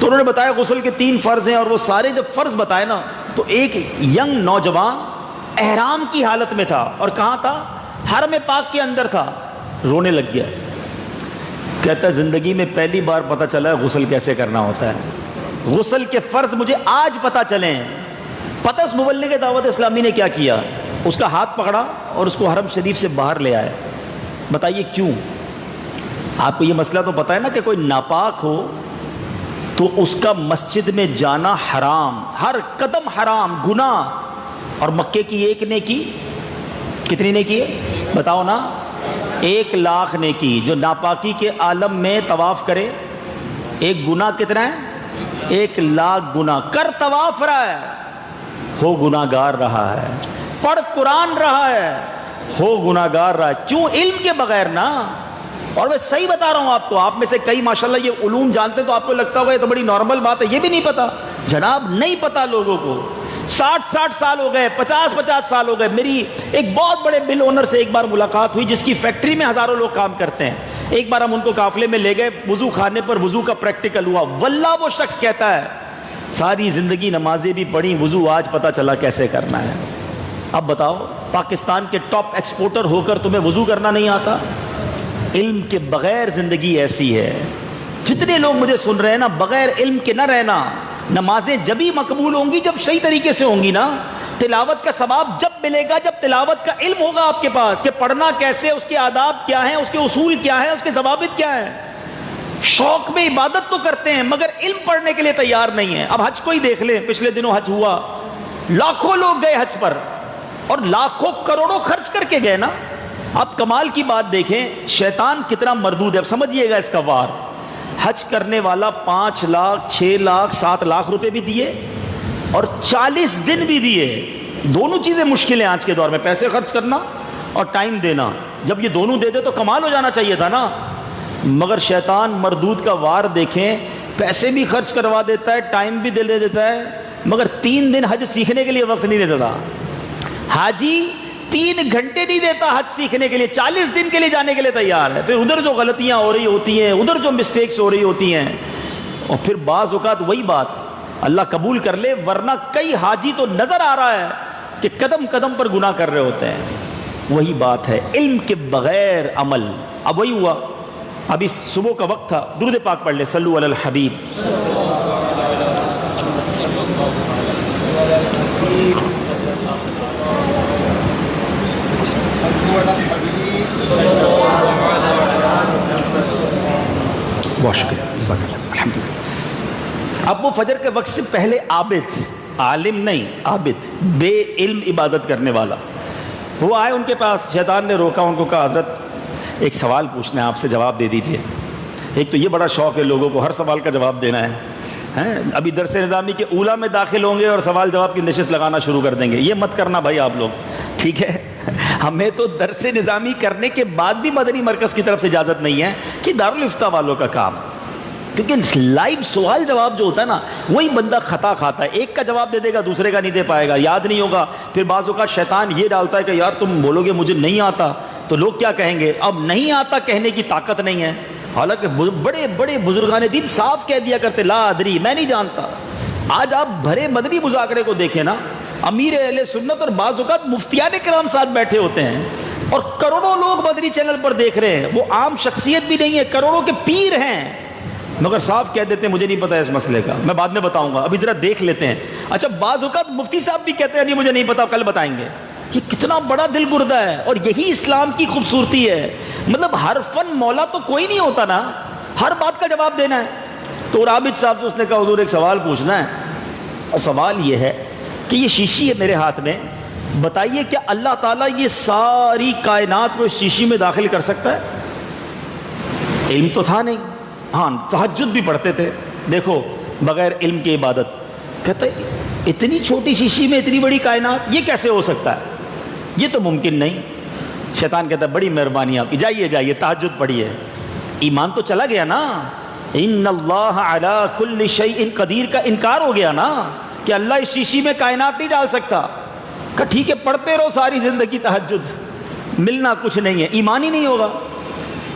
تو انہوں نے بتایا غسل کے 3 فرض ہیں، اور وہ سارے جب فرض بتائے نا تو ایک ینگ نوجوان احرام کی حالت میں تھا اور کہاں تھا؟ حرم پاک کے اندر تھا. رونے لگ گیا. کہتا ہے زندگی میں پہلی بار پتہ چلا ہے غسل کیسے کرنا ہوتا ہے. غسل کے فرض مجھے آج پتہ چلے ہیں. پتہ اس مبلغ دعوت اسلامی نے کیا کیا؟ اس کا ہاتھ پکڑا اور اس کو حرم شریف سے باہر لے آئے. بتائیے کیوں؟ آپ کو یہ مسئلہ تو پتہ ہے نا کہ کوئی ناپاک ہو تو اس کا مسجد میں جانا حرام، ہر قدم حرام، گناہ. اور مکے کی ایک نیکی کتنی نیکی ہے بتاؤ نا؟ 1,00,000 نیکی. جو ناپاکی کے عالم میں طواف کرے، ایک گناہ کتنا ہے؟ 1,00,000 گناہ. کر طواف رہا ہے، ہو گناہ گار رہا ہے. پڑھ قرآن رہا ہے، ہو گناہ گار رہا ہے. کیوں؟ علم کے بغیر نا. اور میں صحیح بتا رہا ہوں آپ کو. آپ میں سے کئی ماشاءاللہ یہ علوم جانتے تو آپ کو لگتا ہوگا یہ تو بڑی نارمل بات ہے. یہ بھی نہیں پتا جناب، نہیں پتا لوگوں کو. 60 سال ہو گئے، 50 سال ہو گئے. میری ایک بہت بڑے مل اونر سے ایک بار ملاقات ہوئی جس کی فیکٹری میں ہزاروں لوگ کام کرتے ہیں. ایک بار ہم ان کو قافلے میں لے گئے، وضو خانے پر وضو کا پریکٹیکل ہوا. واللہ وہ شخص کہتا ہے ساری زندگی نمازیں بھی پڑھی، وضو آج پتہ چلا کیسے کرنا ہے. اب بتاؤ، پاکستان کے ٹاپ ایکسپورٹر ہو کر تمہیں وضو کرنا نہیں آتا؟ علم کے بغیر زندگی ایسی ہے. جتنے لوگ مجھے سن رہے ہیں نا، بغیر علم کے نہ رہنا. نمازیں جبھی مقبول ہوں گی جب صحیح طریقے سے ہوں گی نا. تلاوت کا ثواب جب ملے گا جب تلاوت کا علم ہوگا آپ کے پاس کہ پڑھنا کیسے، اس کے آداب کیا ہیں، اس کے اصول کیا ہیں، اس کے ضوابط کیا ہیں۔ شوق میں عبادت تو کرتے ہیں مگر علم پڑھنے کے لیے تیار نہیں ہیں۔ اب حج کو ہی دیکھ لیں، پچھلے دنوں حج ہوا، لاکھوں لوگ گئے حج پر اور لاکھوں کروڑوں خرچ کر کے گئے نا۔ اب کمال کی بات دیکھیں شیطان کتنا مردود ہے، اب سمجھیے گا اس کا وار۔ حج کرنے والا 5 لاکھ 6 لاکھ 7 لاکھ روپے بھی دیے اور 40 دن بھی دیے۔ دونوں چیزیں مشکل ہیں آج کے دور میں، پیسے خرچ کرنا اور ٹائم دینا۔ جب یہ دونوں دے دے تو کمال ہو جانا چاہیے تھا نا، مگر شیطان مردود کا وار دیکھیں، پیسے بھی خرچ کروا دیتا ہے، ٹائم بھی دے دیتا ہے، مگر 3 دن حج سیکھنے کے لیے وقت نہیں دیتا تھا۔ حاجی 3 گھنٹے نہیں دیتا حج سیکھنے کے لیے، 40 دن کے لیے جانے کے لیے تیار ہے۔ پھر ادھر جو غلطیاں ہو رہی ہوتی ہیں، ادھر جو مسٹیکس ہو رہی ہوتی ہیں، اور پھر بعض اوقات وہی بات اللہ قبول کر لے، ورنہ کئی حاجی تو نظر آ رہا ہے کہ قدم قدم پر گناہ کر رہے ہوتے ہیں۔ وہی بات ہے علم کے بغیر عمل۔ اب وہی ہوا، ابھی صبح کا وقت تھا، درود پاک پڑھ لے، صلو علی الحبیب۔ بہت شکریہ، الحمدللہ۔ اب وہ فجر کے وقت سے پہلے عابد، عالم نہیں عابد، بے علم عبادت کرنے والا، وہ آئے ان کے پاس، شیطان نے روکا، ان کو کہا حضرت ایک سوال پوچھنا ہے آپ سے، جواب دے دیجئے۔ ایک تو یہ بڑا شوق ہے لوگوں کو ہر سوال کا جواب دینا ہے۔ ابھی درس نظامی کے اولا میں داخل ہوں گے اور سوال جواب کی نشست لگانا شروع کر دیں گے، یہ مت کرنا بھائی آپ لوگ، ٹھیک ہے؟ ہمیں تو درس نظامی کرنے کے بعد بھی مدنی مرکز کی طرف سے اجازت نہیں ہے کہ دارالفتہ والوں کا کام، کیونکہ لائیو سوال جواب جو ہوتا ہے نا وہی بندہ خطا کھاتا ہے، ایک کا جواب دے دے گا دوسرے کا نہیں دے پائے گا، یاد نہیں ہوگا، پھر بعض اوقات شیطان یہ ڈالتا ہے کہ یار تم بولو گے مجھے نہیں آتا تو لوگ کیا کہیں گے، اب نہیں آتا کہنے کی طاقت نہیں ہے، حالانکہ بڑے بڑے بزرگان دین صاف کہہ دیا کرتے لا ادری، میں نہیں جانتا۔ آج آپ بھرے مدنی مذاکرے کو دیکھیں نا، امیر اہل سنت اور بعض اوقات مفتیان کرام ساتھ بیٹھے ہوتے ہیں اور کروڑوں لوگ مدنی چینل پر دیکھ رہے ہیں، وہ عام شخصیت بھی نہیں ہے، کروڑوں کے پیر ہیں، مگر صاف کہہ دیتے ہیں مجھے نہیں پتا اس مسئلے کا، میں بعد میں بتاؤں گا، ابھی ذرا دیکھ لیتے ہیں۔ اچھا بعض اوقات مفتی صاحب بھی کہتے ہیں نہیں مجھے نہیں پتا کل بتائیں گے، یہ کتنا بڑا دل گردہ ہے، اور یہی اسلام کی خوبصورتی ہے۔ مطلب ہر فن مولا تو کوئی نہیں ہوتا نا، ہر بات کا جواب دینا ہے۔ تو عابد صاحب سے اس نے کہا حضور ایک سوال پوچھنا ہے، اور سوال یہ ہے کہ یہ شیشی ہے میرے ہاتھ میں، بتائیے کیا اللہ تعالیٰ یہ ساری کائنات کو اس شیشی میں داخل کر سکتا ہے؟ علم تو تھا نہیں، ہاں تہجد بھی پڑھتے تھے، دیکھو بغیر علم کی عبادت، کہتا ہے اتنی چھوٹی شیشی میں اتنی بڑی کائنات، یہ کیسے ہو سکتا ہے، یہ تو ممکن نہیں۔ شیطان کہتا ہے بڑی مہربانی آپ کی، جائیے جائیے تہجد پڑھیے۔ ایمان تو چلا گیا نا، ان اللہ علی کل شیء قدیر کا انکار ہو گیا نا کہ اللہ اس شیشی میں کائنات نہیں ڈال سکتا۔ کہ ٹھیک ہے پڑھتے رہو ساری زندگی تہجد، ملنا کچھ نہیں ہے، ایمان ہی نہیں ہوگا۔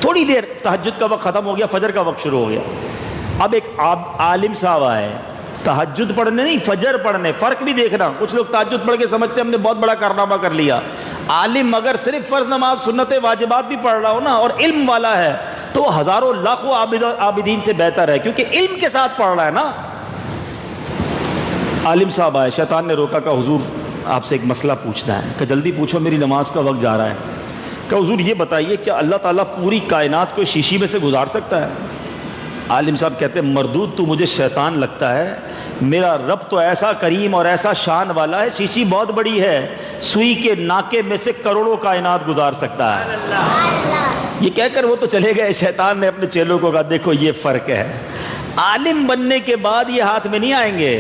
تھوڑی دیر تہجد کا وقت ختم ہو گیا، فجر کا وقت شروع ہو گیا، اب ایک عالم صاحب آئے، تہجد پڑھنے نہیں فجر پڑھنے، فرق بھی دیکھنا، کچھ لوگ تہجد پڑھ کے سمجھتے ہم نے بہت بڑا کارنامہ کر لیا۔ عالم اگر صرف فرض نماز سنت واجبات بھی پڑھ رہا ہو نا اور علم والا ہے تو وہ ہزاروں لاکھوں عابدین سے بہتر ہے، کیونککہ علم کے ساتھ پڑھ رہا ہے نا۔ عالم صاحب آئے، شیطان نے روکا، کہ حضور آپ سے ایک مسئلہ پوچھنا ہے، کہ جلدی پوچھو میری نماز کا وقت جا رہا ہے۔ کہ حضور یہ بتائیے کیا اللہ تعالیٰ پوری کائنات کو شیشی میں سے گزار سکتا ہے؟ عالم صاحب کہتے ہیں مردود تو مجھے شیطان لگتا ہے، میرا رب تو ایسا کریم اور ایسا شان والا ہے، شیشی بہت بڑی ہے، سوئی کے ناکے میں سے کروڑوں کائنات گزار سکتا ہے۔ یہ کہہ کر وہ تو چلے گئے، شیطان نے اپنے چیلوں کو کہا دیکھو یہ فرق ہے، عالم بننے کے بعد یہ ہاتھ میں نہیں آئیں گے،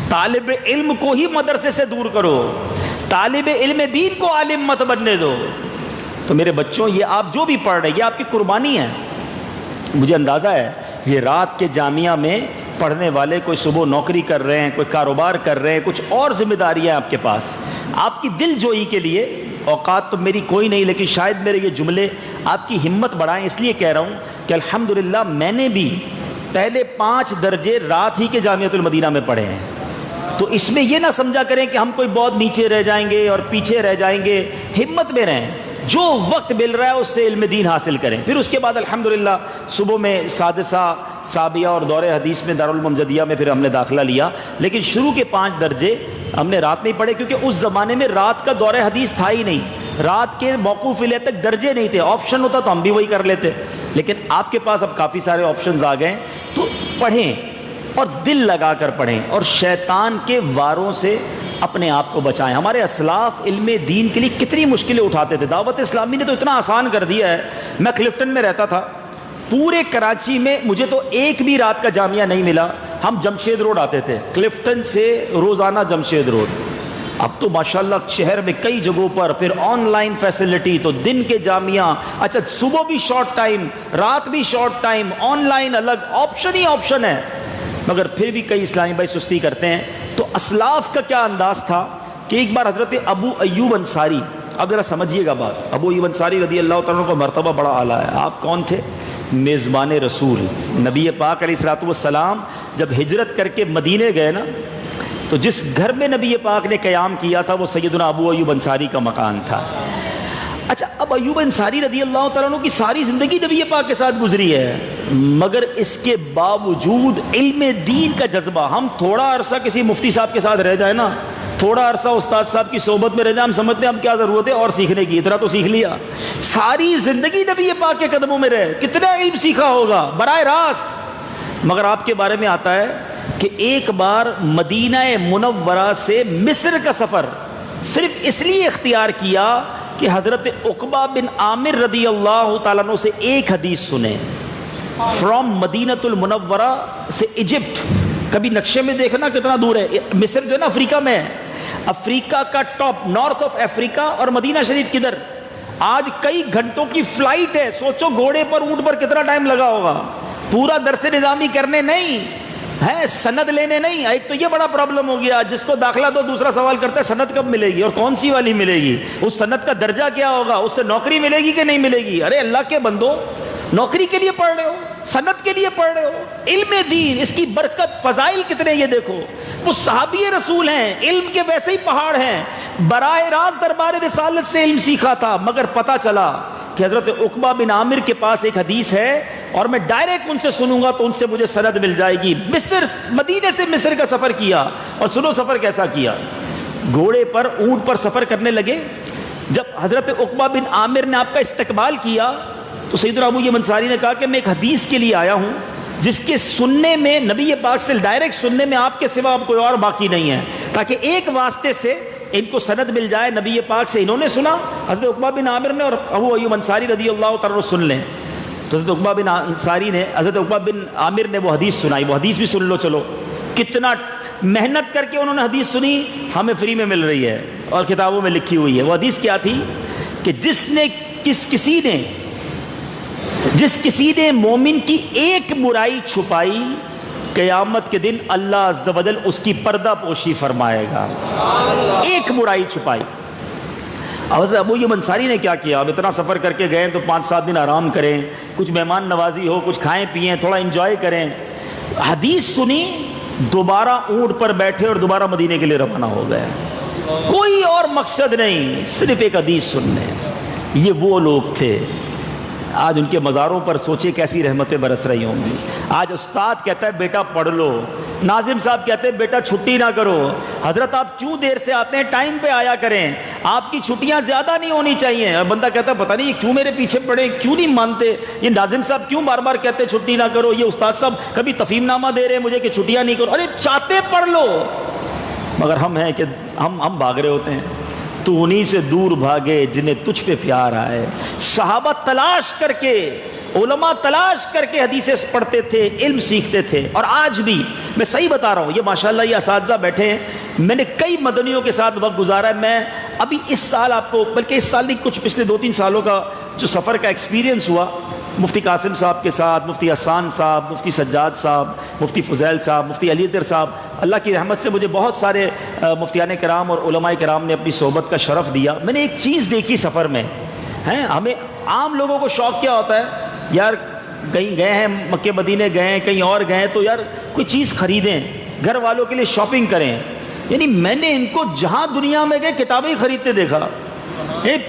طالب علم کو ہی مدرسے سے دور کرو، طالب علم دین کو عالم مت بننے دو۔ تو میرے بچوں یہ آپ جو بھی پڑھ رہے ہیں یہ آپ کی قربانی ہے۔ مجھے اندازہ ہے یہ رات کے جامعہ میں پڑھنے والے کوئی صبح نوکری کر رہے ہیں، کوئی کاروبار کر رہے ہیں، کچھ اور ذمہ داریاں آپ کے پاس، آپ کی دل جوئی کے لیے اوقات تو میری کوئی نہیں، لیکن شاید میرے یہ جملے آپ کی ہمت بڑھائیں، اس لیے کہہ رہا ہوں کہ الحمدللہ میں نے بھی پہلے 5 درجے رات ہی کے جامعۃ المدینہ میں پڑھے ہیں، تو اس میں یہ نہ سمجھا کریں کہ ہم کوئی بہت نیچے رہ جائیں گے اور پیچھے رہ جائیں گے، ہمت میں رہیں، جو وقت مل رہا ہے اس سے علم دین حاصل کریں۔ پھر اس کے بعد الحمدللہ صبح میں سادسہ، سابیہ اور دور حدیث میں دارالعلوم امجدیہ میں پھر ہم نے داخلہ لیا، لیکن شروع کے 5 درجے ہم نے رات میں ہی پڑھے، کیونکہ اس زمانے میں رات کا دور حدیث تھا ہی نہیں، رات کے موقوف علیہ تک درجے نہیں تھے، آپشن ہوتا تو ہم بھی وہی کر لیتے، لیکن آپ کے پاس اب کافی سارے آپشنز آ گئے، تو پڑھیں اور دل لگا کر پڑھیں اور شیطان کے واروں سے اپنے آپ کو بچائیں۔ ہمارے اسلاف علم دین کے لیے کتنی مشکلیں اٹھاتے تھے، دعوت اسلامی نے تو اتنا آسان کر دیا ہے۔ میں کلفٹن میں رہتا تھا، پورے کراچی میں مجھے تو ایک بھی رات کا جامعہ نہیں ملا، ہم جمشید روڈ آتے تھے، کلفٹن سے روزانہ جمشید روڈ۔ اب تو ماشاءاللہ شہر میں کئی جگہوں پر پھر آن لائن فیسلٹی، تو دن کے جامعہ، اچھا صبح بھی شارٹ ٹائم، رات بھی شارٹ ٹائم، آن لائن الگ، آپشن ہی آپشن ہے، مگر پھر بھی کئی اسلامی بھائی سستی کرتے ہیں۔ تو اسلاف کا کیا انداز تھا کہ ایک بار حضرت ابو ایوب انصاری، اب ذرا سمجھیے گا بات، ابو ایوب انصاری رضی اللہ تعالیٰ عنہ کا مرتبہ بڑا اعلیٰ ہے۔ آپ کون تھے؟ میزبان رسول، نبی پاک علیہ الصلوۃ والسلام جب ہجرت کر کے مدینے گئے نا، تو جس گھر میں نبی پاک نے قیام کیا تھا وہ سیدنا ابو ایوب انصاری کا مکان تھا۔ اچھا، اب ایوب انصاری رضی اللہ تعالیٰ عنہ کی ساری زندگی نبی پاک کے ساتھ گزری ہے، مگر اس کے باوجود علم دین کا جذبہ، ہم تھوڑا عرصہ کسی مفتی صاحب کے ساتھ رہ جائے نا، تھوڑا عرصہ استاد صاحب کی صحبت میں رہ جائے، ہم سمجھتے ہیں اب کیا ضرورت ہے اور سیکھنے کی، اتنا تو سیکھ لیا۔ ساری زندگی نبی پاک کے قدموں میں رہے، کتنا علم سیکھا ہوگا براہ راست۔ مگر آپ کے بارے میں آتا ہے کہ ایک بار مدینہ منورہ سے مصر کا سفر صرف اس لیے اختیار کیا کہ حضرت عقبہ بن عامر رضی اللہ تعالیٰ عنہ سے ایک حدیث سنیں، فرام مدینۃ المنورہ سے ایجپٹ۔ کبھی نقشے میں دیکھنا کتنا دور ہے، مصر جو ہے نا افریقہ میں ہے، افریقہ کا ٹاپ، نارتھ آف افریقہ، اور مدینہ شریف کدھر؟ آج کئی گھنٹوں کی فلائٹ ہے، سوچو گھوڑے پر اونٹ پر کتنا ٹائم لگا ہوگا، پورا درس نظامی کرنے نہیں ہے، سند لینے نہیں۔ ایک تو یہ بڑا پرابلم ہو گیا، جس کو داخلہ دو دوسرا سوال کرتا ہے سند کب ملے گی اور کون سی والی ملے گی، اس سند کا درجہ کیا ہوگا، اس سے نوکری ملے گی کہ نہیں ملے گی۔ ارے اللہ کے بندو، نوکری کے لیے پڑھ رہے ہو، سند کے لیے پڑھ رہے ہو، علم دین، اس کی برکت، فضائل کتنے یہ دیکھو۔ وہ صحابی رسول ہیں، علم کے ویسے ہی پہاڑ ہیں، براہ راست دربار رسالت سے علم سیکھا تھا، مگر پتہ چلا کہ حضرت عقبہ بن عامر کے پاس ایک حدیث ہے اور میں ڈائریکٹ ان سے سنوں گا تو ان سے مجھے سند مل جائے گی۔ مصر، مدینے سے مصر کا سفر کیا، اور سنو سفر کیسا کیا، گھوڑے پر اونٹ پر سفر کرنے لگے۔ جب حضرت عقبہ بن عامر نے آپ کا استقبال کیا تو سیدنا ابو ایوب انصاری نے کہا کہ میں ایک حدیث کے لیے آیا ہوں جس کے سننے میں، نبی پاک سے ڈائریکٹ سننے میں آپ کے سوا اب کوئی اور باقی نہیں ہے، تاکہ ایک واسطے سے ان کو سند مل جائے نبی پاک سے۔ انہوں نے سنا، حضرت عقبہ بن عامر نے، اور ابو ایوب انصاری رضی اللہ تعالیٰ سن لیں۔ تو حضرت عقبہ بن انصاری نے، حضرت عقبہ بن عامر نے وہ حدیث سنائی، وہ حدیث بھی سن لو، چلو کتنا محنت کر کے انہوں نے حدیث سنی، ہمیں فری میں مل رہی ہے اور کتابوں میں لکھی ہوئی ہے۔ وہ حدیث کیا تھی کہ جس کسی نے مومن کی ایک برائی چھپائی، قیامت کے دن اللہ عز و جل اس کی پردہ پوشی فرمائے گا۔ ایک برائی چھپائی۔ حضرت ابو ایوب انصاری نے کیا کیا، اب اتنا سفر کر کے گئے تو 5-7 دن آرام کریں، کچھ مہمان نوازی ہو، کچھ کھائیں پئیں، تھوڑا انجوائے کریں۔ حدیث سنی، دوبارہ اونٹ پر بیٹھے اور دوبارہ مدینے کے لیے روانہ ہو گئے، کوئی اور مقصد نہیں، صرف ایک حدیث سننے۔ یہ وہ لوگ تھے، آج ان کے مزاروں پر سوچے کیسی رحمتیں برس رہی ہوں گی۔ آج استاد کہتا ہے بیٹا پڑھ لو، ناظم صاحب کہتے ہیں بیٹا چھٹی نہ کرو، حضرت آپ کیوں دیر سے آتے ہیں، ٹائم پہ آیا کریں، آپ کی چھٹیاں زیادہ نہیں ہونی چاہیے۔ اور بندہ کہتا ہے پتہ نہیں یہ کیوں میرے پیچھے پڑے، کیوں نہیں مانتے، یہ ناظم صاحب کیوں بار بار کہتے ہیں چھٹی نہ کرو، یہ استاد صاحب کبھی تفہیم نامہ دے رہے ہیں مجھے کہ چھٹیاں نہیں کرو۔ ارے چاہتے پڑھ لو، مگر ہم ہیں کہ ہم بھاگ رہے ہوتے ہیں۔ تو انہی سے دور بھاگے جنہیں تجھ پہ پیار آئے۔ صحابہ تلاش کر کے، علماء تلاش کر کے حدیثیں پڑھتے تھے، علم سیکھتے تھے، اور آج بھی میں صحیح بتا رہا ہوں، یہ ماشاءاللہ یہ اساتذہ بیٹھے ہیں، میں نے کئی مدنیوں کے ساتھ وقت گزارا ہے۔ میں ابھی اس سال آپ کو، بلکہ اس سال نہیں، کچھ پچھلے 2-3 سالوں کا جو سفر کا ایکسپیرینس ہوا، مفتی قاسم صاحب کے ساتھ، مفتی حسان صاحب، مفتی سجاد صاحب، مفتی فضیل صاحب، مفتی علی اطہر صاحب، اللہ کی رحمت سے مجھے بہت سارے مفتیان کرام اور علماء کرام نے اپنی صحبت کا شرف دیا۔ میں نے ایک چیز دیکھی سفر میں، ہمیں عام لوگوں کو شوق کیا ہوتا ہے، یار کہیں گئے ہیں، مکے مدینے گئے ہیں، کہیں اور گئے ہیں، تو یار کوئی چیز خریدیں، گھر والوں کے لیے شاپنگ کریں۔ یعنی میں نے ان کو جہاں دنیا میں گئے کتابیں خریدتے دیکھا،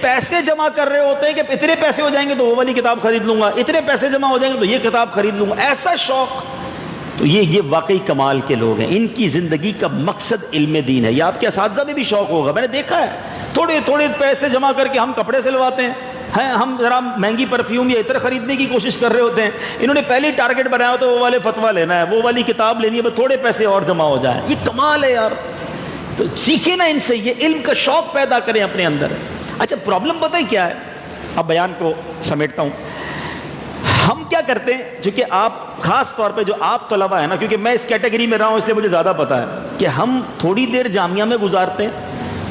پیسے جمع کر رہے ہوتے ہیں کہ اتنے پیسے ہو جائیں گے تو وہ والی کتاب خرید لوں گا، اتنے پیسے جمع ہو جائیں گے تو یہ کتاب خرید لوں گا، ایسا شوق۔ تو یہ واقعی کمال کے لوگ ہیں. ان کی زندگی کا مقصد علم دین ہے. یہ آپ کے اساتذہ میں بھی شوق ہوگا, میں نے دیکھا ہے, تھوڑے تھوڑے پیسے جمع کر کے ہم کپڑے سلواتے ہیں, ہم ذرا مہنگی پرفیوم یا عطر خریدنے کی کوشش کر رہے ہوتے ہیں. انہوں نے پہلے ٹارگٹ بنایا ہوتا ہے وہ والے فتویٰ لینا ہے, وہ والی کتاب لینی ہے, بس تھوڑے پیسے اور جمع ہو جائیں. یہ کمال ہے یار. تو سیکھیں نا ان سے, یہ علم کا شوق پیدا کریں اپنے اندر. اچھا پرابلم پتہ ہے کیا ہے, اب بیان کو سمیٹتا ہوں. ہم کیا کرتے ہیں, چونکہ آپ خاص طور پہ جو آپ طلبہ ہیں نا, کیونکہ میں اس کیٹیگری میں رہا ہوں اس لیے مجھے زیادہ پتہ ہے کہ ہم تھوڑی دیر جامعہ میں گزارتے ہیں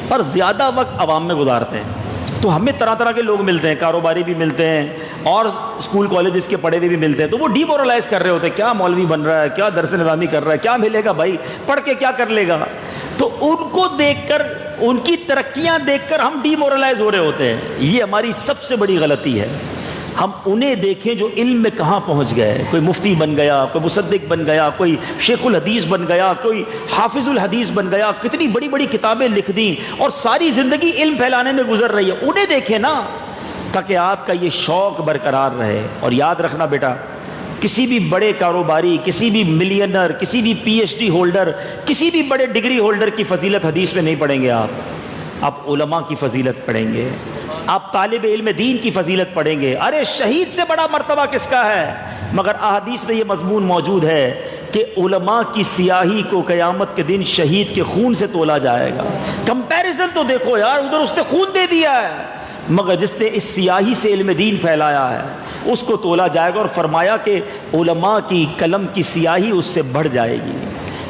اور زیادہ وقت عوام میں گزارتے ہیں. تو ہمیں طرح طرح کے لوگ ملتے ہیں, کاروباری بھی ملتے ہیں اور اسکول کالجز کے پڑھے ہوئے بھی ملتے ہیں. تو وہ ڈی مورلائز کر رہے ہوتے ہیں, کیا مولوی بن رہا ہے, کیا درس نظامی کر رہا ہے, کیا ملے گا بھائی, پڑھ کے کیا کر لے گا. تو ان کو دیکھ کر, ان کی ترقیاں دیکھ کر ہم ڈی مورلائز ہو رہے ہوتے ہیں. یہ ہماری سب سے بڑی غلطی ہے. ہم انہیں دیکھیں جو علم میں کہاں پہنچ گئے. کوئی مفتی بن گیا, کوئی مصدق بن گیا, کوئی شیخ الحدیث بن گیا, کوئی حافظ الحدیث بن گیا, کتنی بڑی بڑی کتابیں لکھ دیں اور ساری زندگی علم پھیلانے میں گزر رہی ہے. انہیں دیکھیں نا, تاکہ آپ کا یہ شوق برقرار رہے. اور یاد رکھنا بیٹا, کسی بھی بڑے کاروباری, کسی بھی ملینر, کسی بھی پی ایچ ڈی ہولڈر, کسی بھی بڑے ڈگری ہولڈر کی فضیلت حدیث میں نہیں پڑھیں گے آپ علماء کی فضیلت پڑھیں گے, آپ طالب علم دین کی فضیلت پڑھیں گے. ارے شہید سے بڑا مرتبہ کس کا ہے؟ مگر احادیث میں یہ مضمون موجود ہے کہ علماء کی سیاہی کو قیامت کے دن شہید کے خون سے تولا جائے گا. کمپیریزن تو دیکھو یار, ادھر اس نے خون دے دیا ہے, مگر جس نے اس سیاہی سے علم دین پھیلایا ہے اس کو تولا جائے گا. اور فرمایا کہ علماء کی قلم کی سیاہی اس سے بڑھ جائے گی.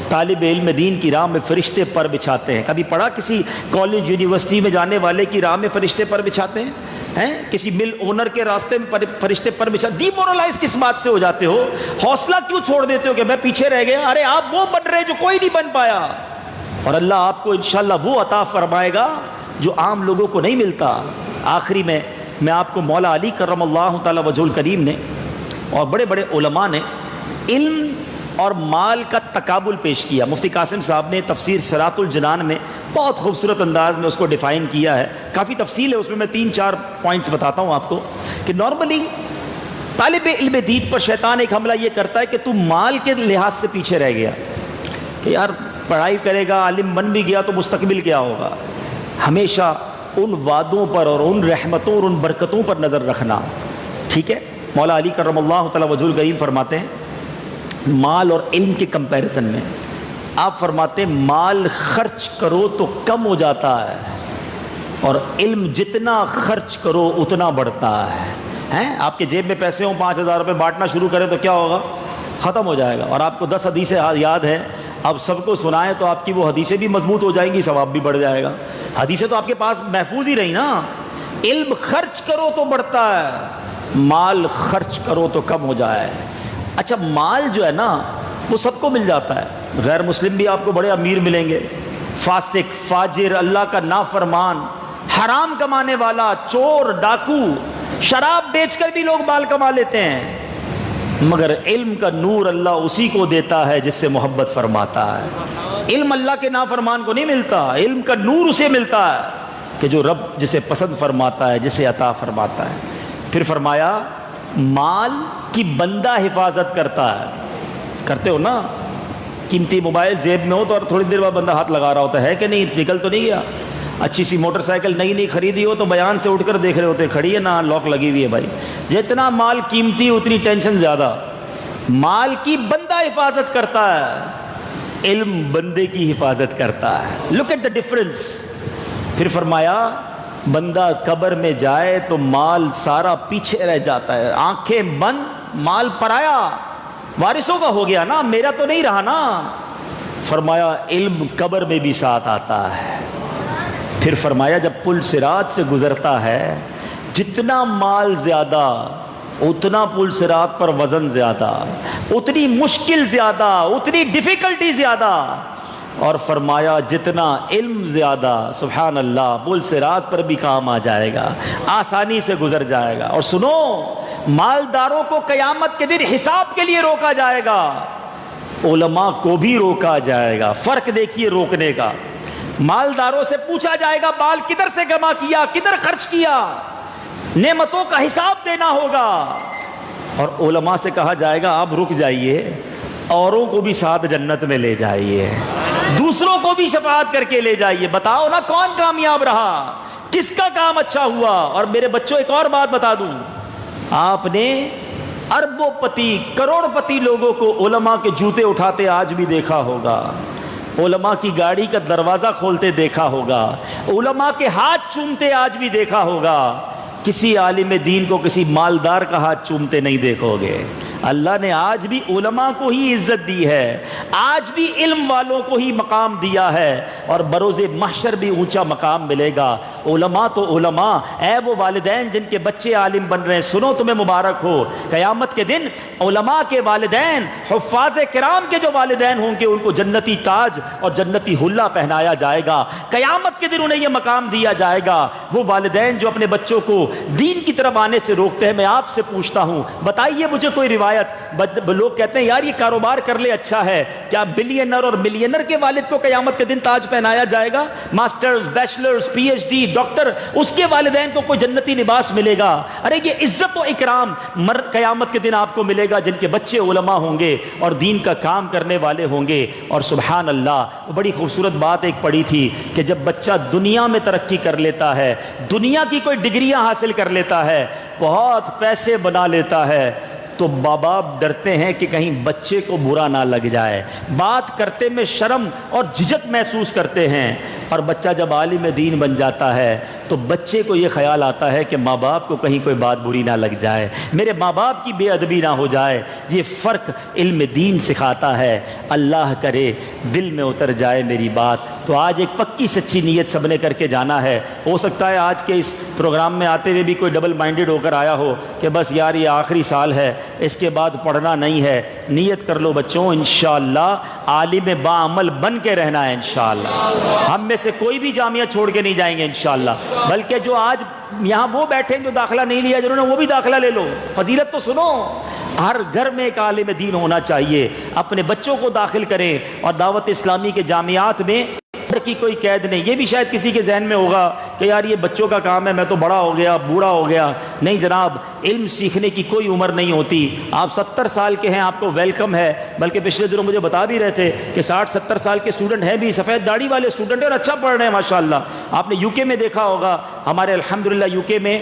طالب علم دین کی راہ میں فرشتے پر بچھاتے ہیں. کبھی پڑھا کسی کالج یونیورسٹی میں جانے والے کی راہ میں فرشتے پر بچھاتے ہیں؟ کسی مل اونر کے راستے میں فرشتے پر بچھاتے. ڈی مورلائز کس بات سے ہو جاتے ہو؟ حوصلہ کیوں چھوڑ دیتے ہو کہ میں پیچھے رہ گیا؟ ارے آپ وہ بن رہے جو کوئی نہیں بن پایا, اور اللہ آپ کو انشاءاللہ وہ عطا فرمائے گا جو عام لوگوں کو نہیں ملتا. آخری میں آپ کو مولا علی کرم اللہ تعالی وجہ الکریم نے اور بڑے بڑے علماء نے علم اور مال کا تقابل پیش کیا. مفتی قاسم صاحب نے تفسیر صراط الجنان میں بہت خوبصورت انداز میں اس کو ڈیفائن کیا ہے. کافی تفصیل ہے اس میں 3-4 پوائنٹس بتاتا ہوں آپ کو کہ نارملی طالب علم دین پر شیطان ایک حملہ یہ کرتا ہے کہ تو مال کے لحاظ سے پیچھے رہ گیا, کہ یار پڑھائی کرے گا, عالم بن بھی گیا تو مستقبل کیا ہوگا. ہمیشہ ان وعدوں پر اور ان رحمتوں اور ان برکتوں پر نظر رکھنا. ٹھیک ہے, مولا علی کرم اللہ تعالی وجہ الکریم فرماتے ہیں مال اور علم کے کمپیریزن میں, آپ فرماتے ہیں مال خرچ کرو تو کم ہو جاتا ہے اور علم جتنا خرچ کرو اتنا بڑھتا ہے. آپ کے جیب میں پیسے ہوں, 5,000 روپے بانٹنا شروع کریں تو کیا ہوگا؟ ختم ہو جائے گا. اور آپ کو 10 حدیثیں یاد ہے, اب سب کو سنائیں تو آپ کی وہ حدیثیں بھی مضبوط ہو جائیں گی, ثواب بھی بڑھ جائے گا. حدیثیں تو آپ کے پاس محفوظ ہی رہی نا. علم خرچ کرو تو بڑھتا ہے, مال خرچ کرو تو کم ہو جائے. اچھا مال جو ہے نا وہ سب کو مل جاتا ہے. غیر مسلم بھی آپ کو بڑے امیر ملیں گے, فاسق, فاجر, اللہ کا نافرمان, حرام کمانے والا, چور, ڈاکو, شراب بیچ کر بھی لوگ مال کما لیتے ہیں. مگر علم کا نور اللہ اسی کو دیتا ہے جس سے محبت فرماتا ہے. علم اللہ کے نافرمان کو نہیں ملتا, علم کا نور اسے ملتا ہے کہ جو رب جسے پسند فرماتا ہے, جسے عطا فرماتا ہے. پھر فرمایا مال کی بندہ حفاظت کرتا ہے. کرتے ہو نا, قیمتی موبائل جیب میں ہو تو اور تھوڑی دیر بعد بندہ ہاتھ لگا رہا ہوتا ہے کہ نہیں, نکل تو نہیں گیا. اچھی سی موٹر سائیکل نئی خریدی ہو تو بیان سے اٹھ کر دیکھ رہے ہوتے کھڑی ہے نا, لاک لگی ہوئی ہے. بھائی جتنا مال قیمتی اتنی ٹینشن زیادہ. مال کی بندہ حفاظت کرتا ہے, علم بندے کی حفاظت کرتا ہے. Look at the difference. پھر فرمایا بندہ قبر میں جائے تو مال سارا پیچھے رہ جاتا ہے, آنکھیں بند, مال پرایا, وارثوں کا ہو گیا نا, میرا تو نہیں رہا نا. فرمایا علم قبر میں بھی ساتھ آتا ہے. پھر فرمایا جب پل صراط سے گزرتا ہے, جتنا مال زیادہ اتنا پل صراط پر وزن زیادہ, اتنی مشکل زیادہ, اتنی ڈیفیکلٹی زیادہ. اور فرمایا جتنا علم زیادہ, سبحان اللہ, پل صراط پر بھی کام آ جائے گا, آسانی سے گزر جائے گا. اور سنو, مالداروں کو قیامت کے دن حساب کے لیے روکا جائے گا, علماء کو بھی روکا جائے گا. فرق دیکھیے روکنے کا. مالداروں سے پوچھا جائے گا مال کدھر سے جمع کیا, کدھر خرچ کیا, نعمتوں کا حساب دینا ہوگا. اور علماء سے کہا جائے گا آپ رک جائیے, اوروں کو بھی ساتھ جنت میں لے جائیے، دوسروں کو بھی شفاعت کر کے لے جائیے۔ بتاؤ نا کون کامیاب رہا، کس کا کام اچھا ہوا۔ اور میرے بچوں ایک اور بات بتا دوں، آپ نے اربوں پتی کروڑ پتی لوگوں کو علماء کے جوتے اٹھاتے آج بھی دیکھا ہوگا، علماء کی گاڑی کا دروازہ کھولتے دیکھا ہوگا، علماء کے ہاتھ چومتے آج بھی دیکھا ہوگا، کسی عالم دین کو کسی مالدار کا ہاتھ چومتے نہیں دیکھو گے۔ اللہ نے آج بھی علماء کو ہی عزت دی ہے، آج بھی علم والوں کو ہی مقام دیا ہے، اور بروز محشر بھی اونچا مقام ملے گا۔ علماء تو علماء، اے وہ والدین جن کے بچے عالم بن رہے ہیں، سنو تمہیں مبارک ہو، قیامت کے دن علماء کے والدین، حفاظ کرام کے جو والدین ہوں گے، ان کو جنتی تاج اور جنتی حلہ پہنایا جائے گا۔ قیامت کے دن انہیں یہ مقام دیا جائے گا۔ وہ والدین جو اپنے بچوں کو دین کی طرف آنے سے روکتے ہیں، میں آپ سے پوچھتا ہوں، بتائیے مجھے کوئی روایت۔ لوگ کہتے ہیں یار یہ کاروبار کر لے اچھا ہے، کیا بلینر اور ملینر کے والد کو قیامت کے دن تاج پہنایا جائے گا؟ Masters, bachelors, P H D, doctor, اس کے والدین کو کوئی جنتی لباس ملے گا؟ ارے یہ عزت و اکرام قیامت کے دن آپ کو ملے گا جن کے بچے علماء ہوں گے اور دین کا کام کرنے والے ہوں گے۔ اور سبحان اللہ، بڑی خوبصورت بات ایک پڑھی تھی کہ جب بچہ دنیا میں ترقی کر لیتا ہے، دنیا کی کوئی ڈگریاں حاصل کر لیتا ہے، بہت پیسے بنا لیتا ہے، تو ماں باپ ڈرتے ہیں کہ کہیں بچے کو برا نہ لگ جائے، بات کرتے میں شرم اور جھجک محسوس کرتے ہیں۔ اور بچہ جب عالم دین بن جاتا ہے تو بچے کو یہ خیال آتا ہے کہ ماں باپ کو کہیں کوئی بات بری نہ لگ جائے، میرے ماں باپ کی بے ادبی نہ ہو جائے۔ یہ فرق علم دین سکھاتا ہے۔ اللہ کرے دل میں اتر جائے میری بات۔ تو آج ایک پکی سچی نیت سب نے کر کے جانا ہے۔ ہو سکتا ہے آج کے اس پروگرام میں آتے ہوئے بھی کوئی ڈبل مائنڈڈ ہو کر آیا ہو کہ بس یار یہ آخری سال ہے، اس کے بعد پڑھنا نہیں ہے۔ نیت کر لو بچوں، انشاءاللہ عالم باعمل بن کے رہنا ہے انشاءاللہ۔ ہم میں سے کوئی بھی جامعہ چھوڑ کے نہیں جائیں گے انشاءاللہ، بلکہ جو آج یہاں وہ بیٹھے ہیں جو داخلہ نہیں لیا جنہوں نے، وہ بھی داخلہ لے لو۔ فضیلت تو سنو، ہر گھر میں ایک عالم دین ہونا چاہیے۔ اپنے بچوں کو داخل کریں، اور دعوت اسلامی کے جامعات میں کی کوئی قید نہیں۔ یہ بھی شاید کسی کے ذہن میں ہوگا کہ یار یہ بچوں کا کام ہے، میں تو بڑا ہو گیا، بوڑھا ہو گیا۔ نہیں جناب، علم سیکھنے کی کوئی عمر نہیں ہوتی۔ آپ 70 سال کے ہیں، آپ کو ویلکم ہے۔ بلکہ پچھلے دنوں مجھے بتا بھی رہے تھے کہ 60-70 سال کے اسٹوڈنٹ ہیں بھی، سفید داڑھی والے اسٹوڈنٹ ہیں اور اچھا پڑھ رہے ہیں ماشاءاللہ۔ آپ نے یو کے میں دیکھا ہوگا، ہمارے الحمدللہ یو کے میں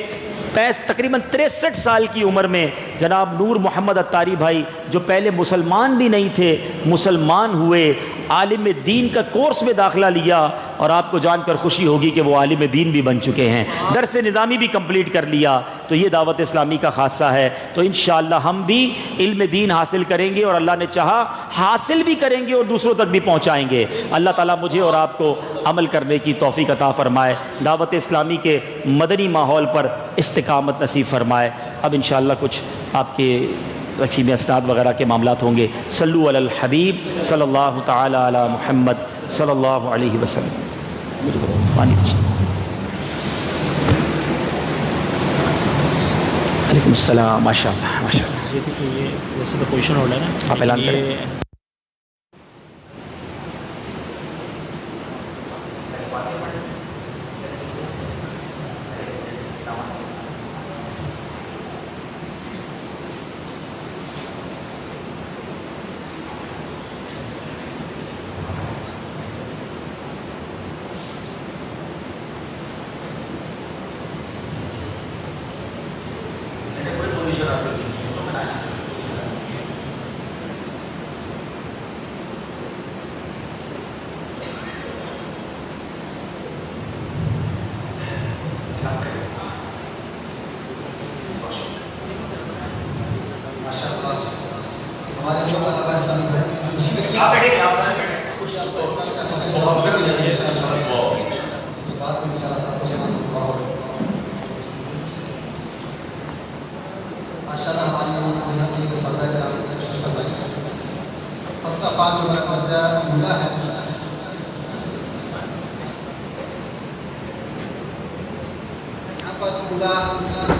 تقریباً 63 سال کی عمر میں جناب نور محمد اتاری بھائی، جو پہلے مسلمان بھی نہیں تھے، مسلمان ہوئے، عالم دین کا کورس میں داخلہ لیا، اور آپ کو جان کر خوشی ہوگی کہ وہ عالم دین بھی بن چکے ہیں، درس نظامی بھی کمپلیٹ کر لیا۔ تو یہ دعوت اسلامی کا خاصہ ہے۔ تو انشاءاللہ ہم بھی علم دین حاصل کریں گے، اور اللہ نے چاہا حاصل بھی کریں گے اور دوسروں تک بھی پہنچائیں گے۔ اللہ تعالیٰ مجھے اور آپ کو عمل کرنے کی توفیق عطا فرمائے، دعوت اسلامی کے مدنی ماحول پر استقامت نصیب فرمائے۔ اب انشاءاللہ کچھ آپ کے تقسیم اسناد وغیرہ کے معاملات ہوں گے۔ صلو علی الحبیب صلی اللہ تعالی علی محمد صلی اللہ علیہ وسلم۔ پانی وعلیکم السلام، ماشاء اللہ ماشاء اللہ۔ یہ ویسے تو پوزیشن ہولڈ ہے نا، آپ اعلان کریں۔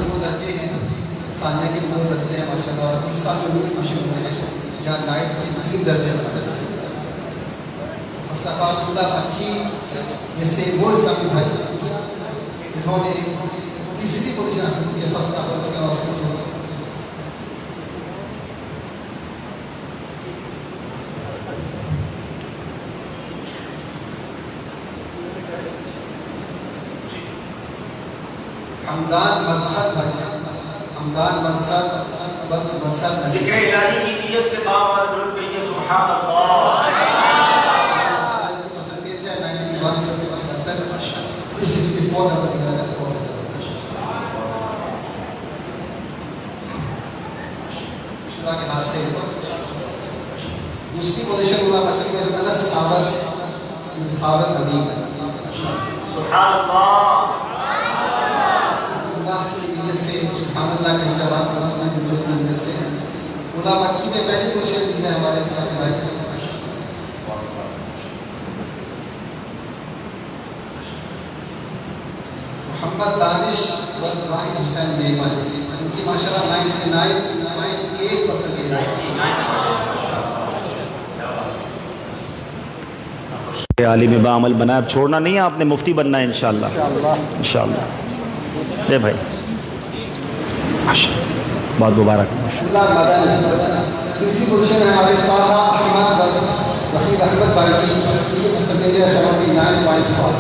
دو درجے ہیں، ثانیہ کے 2 درجے ہیں ماشاءاللہ، اور اس سال میں مشہور ہے جہاں نائٹ کے 3 درجے ہیں۔ مصطفیٰ اللہ مکی جیسے وہ اسلامی بھائی انہوں نے تیسری پوزیشن حاصل کی ہے فسٹ آف حمدان مذہب حمدان مذہب مذہب ذکر الہی کی نیت سے بابا درود کہیے سبحان اللہ. پرسنٹیج ہے 91% 364 شورا کے ہاتھ سے. دوسری پوزیشن ہوا مسجد میں انس خاور نبی سبحان اللہ. اللہ کی نیت سے سبحان اللہ کی جواب کی نیت سے خدا مکی میں پہلی پوزیشن دی ہے ہمارے ساتھ بھائی. محمد دانش واحد حسین نیمن ان کی ماشاءاللہ 99.8% عالم بعمل بنا. اب چھوڑنا نہیں ہے آپ نے, مفتی بننا ہے انشاءاللہ انشاءاللہ. دے بھائی بہت مبارک. اسی پوزیشن ہے ہمارے طاہا احمد وحید احمد بارکی یہ پرسنٹیج ہے 79.5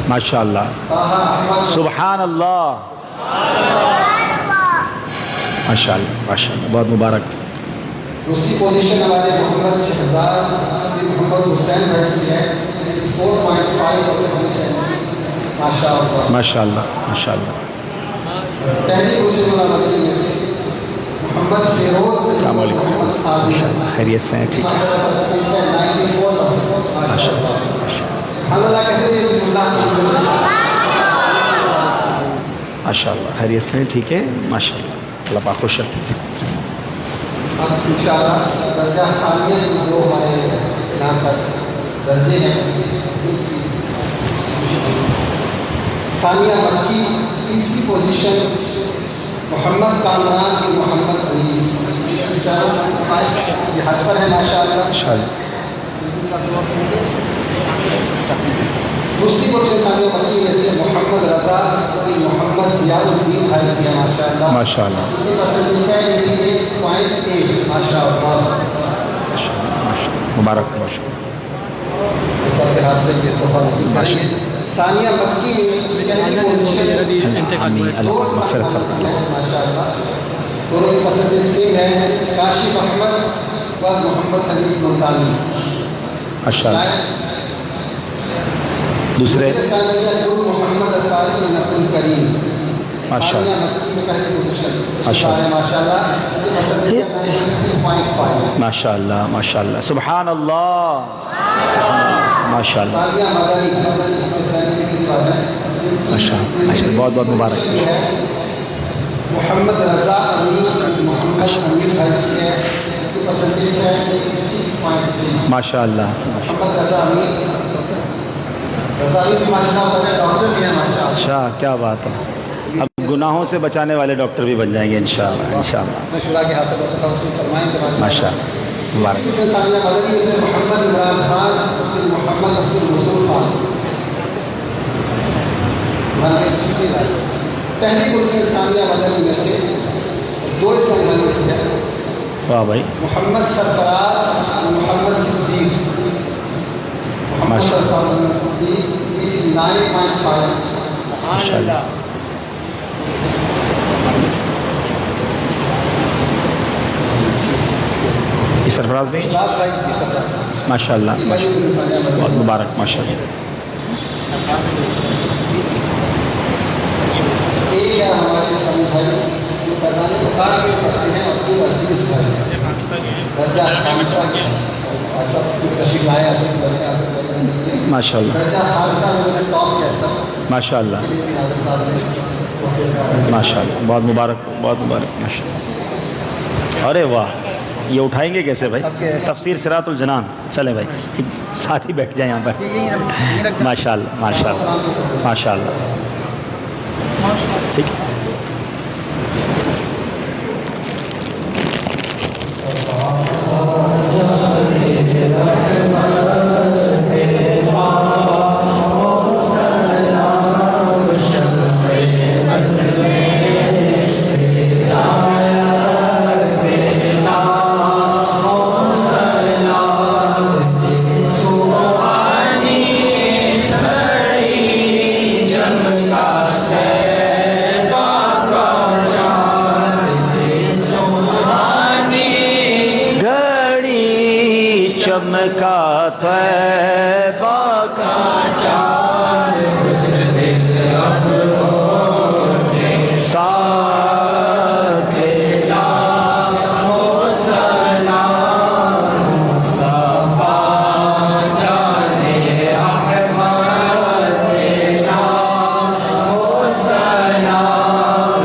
ماشاءاللہ. طاہا احمد سبحان اللہ ماشاءاللہ ماشاءاللہ بہت مبارک. دوسری پوزیشن ہمارے محمد شہزاد بن محمد حسین بیٹھی ہے 84.5% ماشاءاللہ ماشاءاللہ ماشاءاللہ. پہلی پوزیشن والا مسئلے میں سے محمد فیروز السلام علیکم. محمد صادق خیریت سے ہیں؟ ٹھیک ہے 94% ماشاءاللہ. سبحان اللہ کہتے ہیں بسم اللہ ماشاءاللہ خیریت سے ہیں؟ ٹھیک ہے ماشاءاللہ. اللہ پاک خوش رکھے. اب انشاءاللہ درجہ ثانیہ سے جو ہمارے یہاں پر درجے ہیں ثانیہ مکی تیسری پوزیشن محمد کامران بن محمد انیس یہ حج پر ہے ماشاءاللہ. دوسری پوزیشن ثانیہ مکی میں سے محمد رضا بن محمد زیاد الدین حج کیا ماشاءاللہ ماشاءاللہ ان کی پرسنٹیج ہے 88.8 ماشاءاللہ مبارک ماشاءاللہ. سب کے ہاتھ سے یہ تحفہ نصیب کریں گے. ثانیہ مکی میں پہلی پوزیشن آمین. اللہ پاک مغفرت فرمائے. ماشاءاللہ دونوں کی پرسنٹیج سیم ہے کاشف احمد و محمد حنیف ملتانی ماشاءاللہ. دوسرے محمد الطارق بن عبد الکریم ماشاءاللہ ماشاءاللہ ماشاءاللہ. سبحان اللہ ماشاءاللہ ماشاءاللہ. بہت بہت مبارک. محمد رضا امین محمد امین بھائی ہے کی پرسنٹیج ہے 6.3 ماشاءاللہ. محمد رضا امین کی ماشاءاللہ ڈاکٹر بھی ہیں ماشاءاللہ. اچھا کیا بات ہے. اب گناہوں سے بچانے والے ڈاکٹر بھی بن جائیں گے انشاءاللہ انشاءاللہ. میں شورا کے حاصل ہوتا ہوں اس فرمائیں کے بعد ماشاءاللہ مبارک. محمد عمران خان محمد عبد الرسول خان پہلی پوزیشن ثانیہ مدنی میں سے دو اس میں بنی ہے. واہ بھائی محمد سرفراز محمد صدیق محمد سرفراز صدیق 9.5 ماشاءاللہ. یہ سرفراز بھی ماشاءاللہ بہت مبارک ماشاءاللہ. ایک ہے ہمارے سامنے بھائی جو فرزانے کو کاٹ کے پڑھتے ہیں عبد العزیز بھائی درجہ خامسہ اور سب کی تشریف لائے اصل درجہ ماشاءاللہ درجہ خامسہ میں ٹاپ ہے سب ماشاءاللہ ماشاءاللہ. بہت مبارک بہت مبارک ماشاءاللہ. ارے واہ یہ اٹھائیں گے کیسے بھائی؟ تفسیر صراط الجنان. چلیں بھائی ساتھ ہی بیٹھ جائیں یہاں پر. ماشاءاللہ ماشاءاللہ ماشاءاللہ. ٹھیک ہے. چمکا طیبہ کا چاند اس دل افروز ساتھ لاکھوں سلام مصطفیٰ جان احمد لاکھوں سلام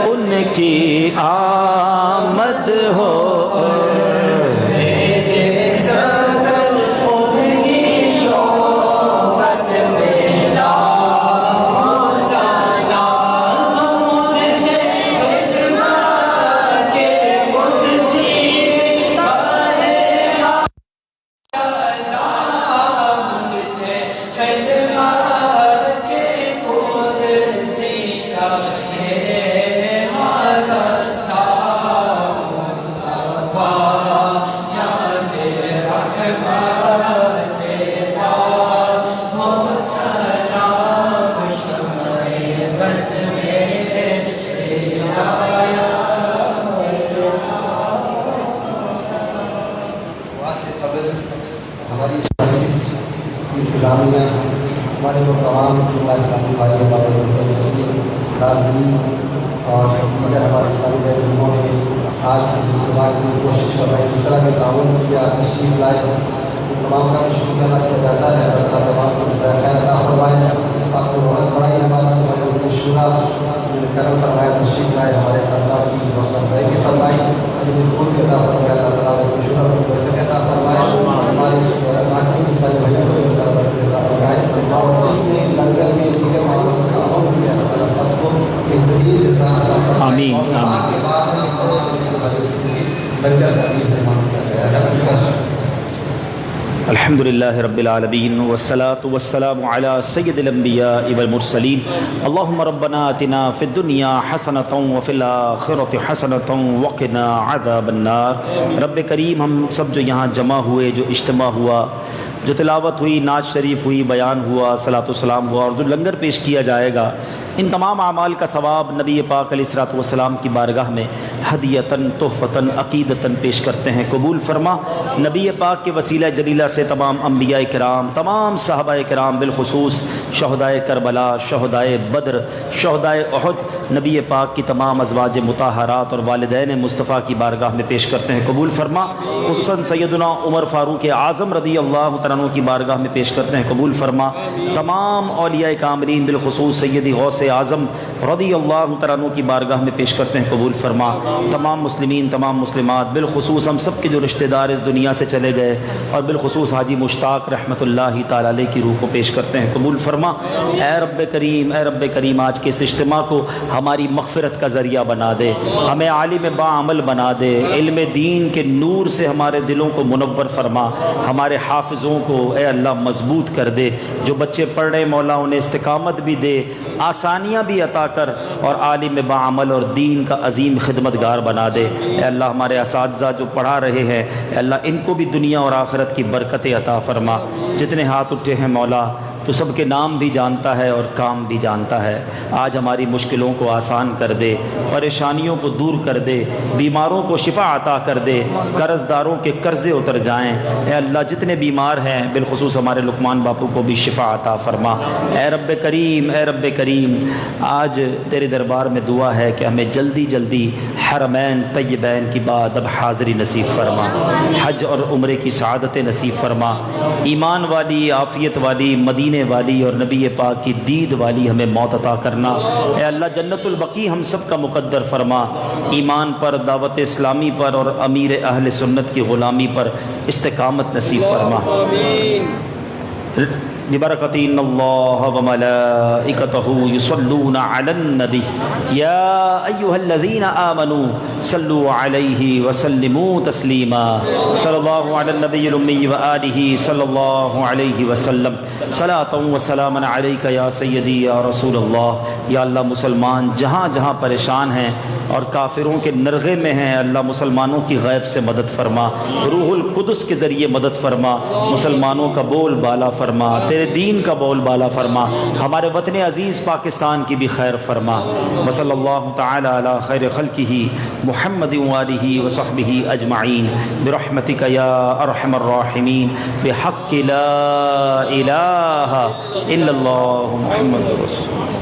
ان کی آمد ہو ہماری انتظامیہ ہمارے وہ تمام اسلامی بھائی ہمارے مسلم ناظرین اور دیگر ہمارے اسلامی بھائی جنہوں نے آج اس اجتماع کی کوشش کر رہے ہیں جس طرح میں تعاون کیا تشریف لائے ان تمام کا شکریہ ادا کیا جاتا ہے اللہ تعالیٰ تمام کو جزائے خیر عطا فرمائے آپ کو رونق بڑھائی ہمارا ہمارے شورا کرم فرمائے تشریف لائے ہمارے طلباء کی حوصلہ افزائی بھی فرمائی خود بھی عطا فرمائے اللہ تعالیٰ کو شورا کو برکت عطا فرمائے ہمارے اس باقی اسلامی بھائیوں کو بھی برکت عطا فرمائے اور جس نے لنگر میں دیگر معاملات کا عمل کیا اللہ تعالیٰ سب کو بہترین جزا عطا فرمائے آمین اور آگے بعد میں تمام اسلامی بھائیوں کے لیے لنگر کا بھی اہتمام کیا جائے گا. الحمد لله رب العالمين والصلاة والسلام على سيد الأنبياء والمرسلين اللهم ربنا آتنا في الدنيا حسنة وفي الآخرة حسنة وقنا عذاب النار. رب کریم ہم سب جو یہاں جمع ہوئے، جو اجتماع ہوا، جو تلاوت ہوئی، نعت شریف ہوئی، بیان ہوا، صلاۃ والسلام ہوا اور جو لنگر پیش کیا جائے گا، ان تمام اعمال کا ثواب نبی پاک علیہ الصلوۃ والسلام کی بارگاہ میں ہدیۃً تحفۃً عقیدۃً پیش کرتے ہیں. قبول فرما. نبی پاک کے وسیلہ جلیلہ سے تمام انبیاء کرام، تمام صحابہ کرام، بالخصوص شہدائے کربلا، شہدائے بدر، شہدائے احد، نبی پاک کی تمام ازواج مطہرات اور والدین مصطفیٰ کی بارگاہ میں پیش کرتے ہیں. قبول فرما. خصوصاً سیدنا عمر فاروق اعظم رضی اللہ تعالیٰ عنہ کی بارگاہ میں پیش کرتے ہیں. قبول فرما. تمام اولیاء کاملین بالخصوص سیدی غوث اعظم رضی اللہ تعالیٰ عنہ کی بارگاہ میں پیش کرتے ہیں. قبول فرما. تمام مسلمین، تمام مسلمات، بالخصوص ہم سب کے جو رشتہ دار اس دنیا سے چلے گئے اور بالخصوص حاجی مشتاق رحمۃ اللہ تعالیٰ علیہ کی روح کو پیش کرتے ہیں. قبول فرما. اے رب کریم، اے رب کریم، آج کے اس اجتماع کو ہماری مغفرت کا ذریعہ بنا دے، ہمیں عالم باعمل بنا دے، علم دین کے نور سے ہمارے دلوں کو منور فرما، ہمارے حافظوں کو اے اللہ مضبوط کر دے، جو بچے پڑھ رہے مولا انہیں استقامت بھی دے، آسانیاں بھی عطا کر اور عالم باعمل اور دین کا عظیم خدمتگار بنا دے. اے اللہ ہمارے اساتذہ جو پڑھا رہے ہیں، اے اللہ ان کو بھی دنیا اور آخرت کی برکتیں عطا فرما. جتنے ہاتھ اٹھے ہیں مولا تو سب کے نام بھی جانتا ہے اور کام بھی جانتا ہے. آج ہماری مشکلوں کو آسان کر دے، پریشانیوں کو دور کر دے، بیماروں کو شفا عطا کر دے، قرض داروں کے قرضے اتر جائیں. اے اللہ جتنے بیمار ہیں بالخصوص ہمارے لقمان باپو کو بھی شفا عطا فرما. اے رب کریم، اے رب کریم، آج تیرے دربار میں دعا ہے کہ ہمیں جلدی جلدی حرمین طیبین کی بعد اب حاضری نصیب فرما، حج اور عمرے کی سعادت نصیب فرما، ایمان والی، عافیت والی، مدینے والی اور نبی پاک کی دید والی ہمیں موت عطا کرنا. اے اللہ جنت البقیع ہم سب کا مقدر فرما، ایمان پر، دعوت اسلامی پر اور امیر اہل سنت کی غلامی پر استقامت نصیب فرما. ببرکت ان اللہ وملائکتہ یصلون علی النبی یا ایہا الذین آمنوا صلوا علیہ وسلموا تسلیما. صلی اللہ علی النبی الامی وآلہ صلی اللہ علیہ وسلم. صلاۃ وسلاما علیک یا سیدی یا رسول اللہ. یا اللہ مسلمان جہاں جہاں پریشان ہیں اور کافروں کے نرغے میں ہیں، اللہ مسلمانوں کی غیب سے مدد فرما، روح القدس کے ذریعے مدد فرما، مسلمانوں کا بول بالا فرما، تیرے دین کا بول بالا فرما، ہمارے وطن عزیز پاکستان کی بھی خیر فرما۔ وصلی اللہ تعالی علی خیر خلقہ محمد وآلہ وصحبہ اجمعین برحمتک یا ارحم الراحمین بحق لا الہ الا اللہ محمد رسول اللہ۔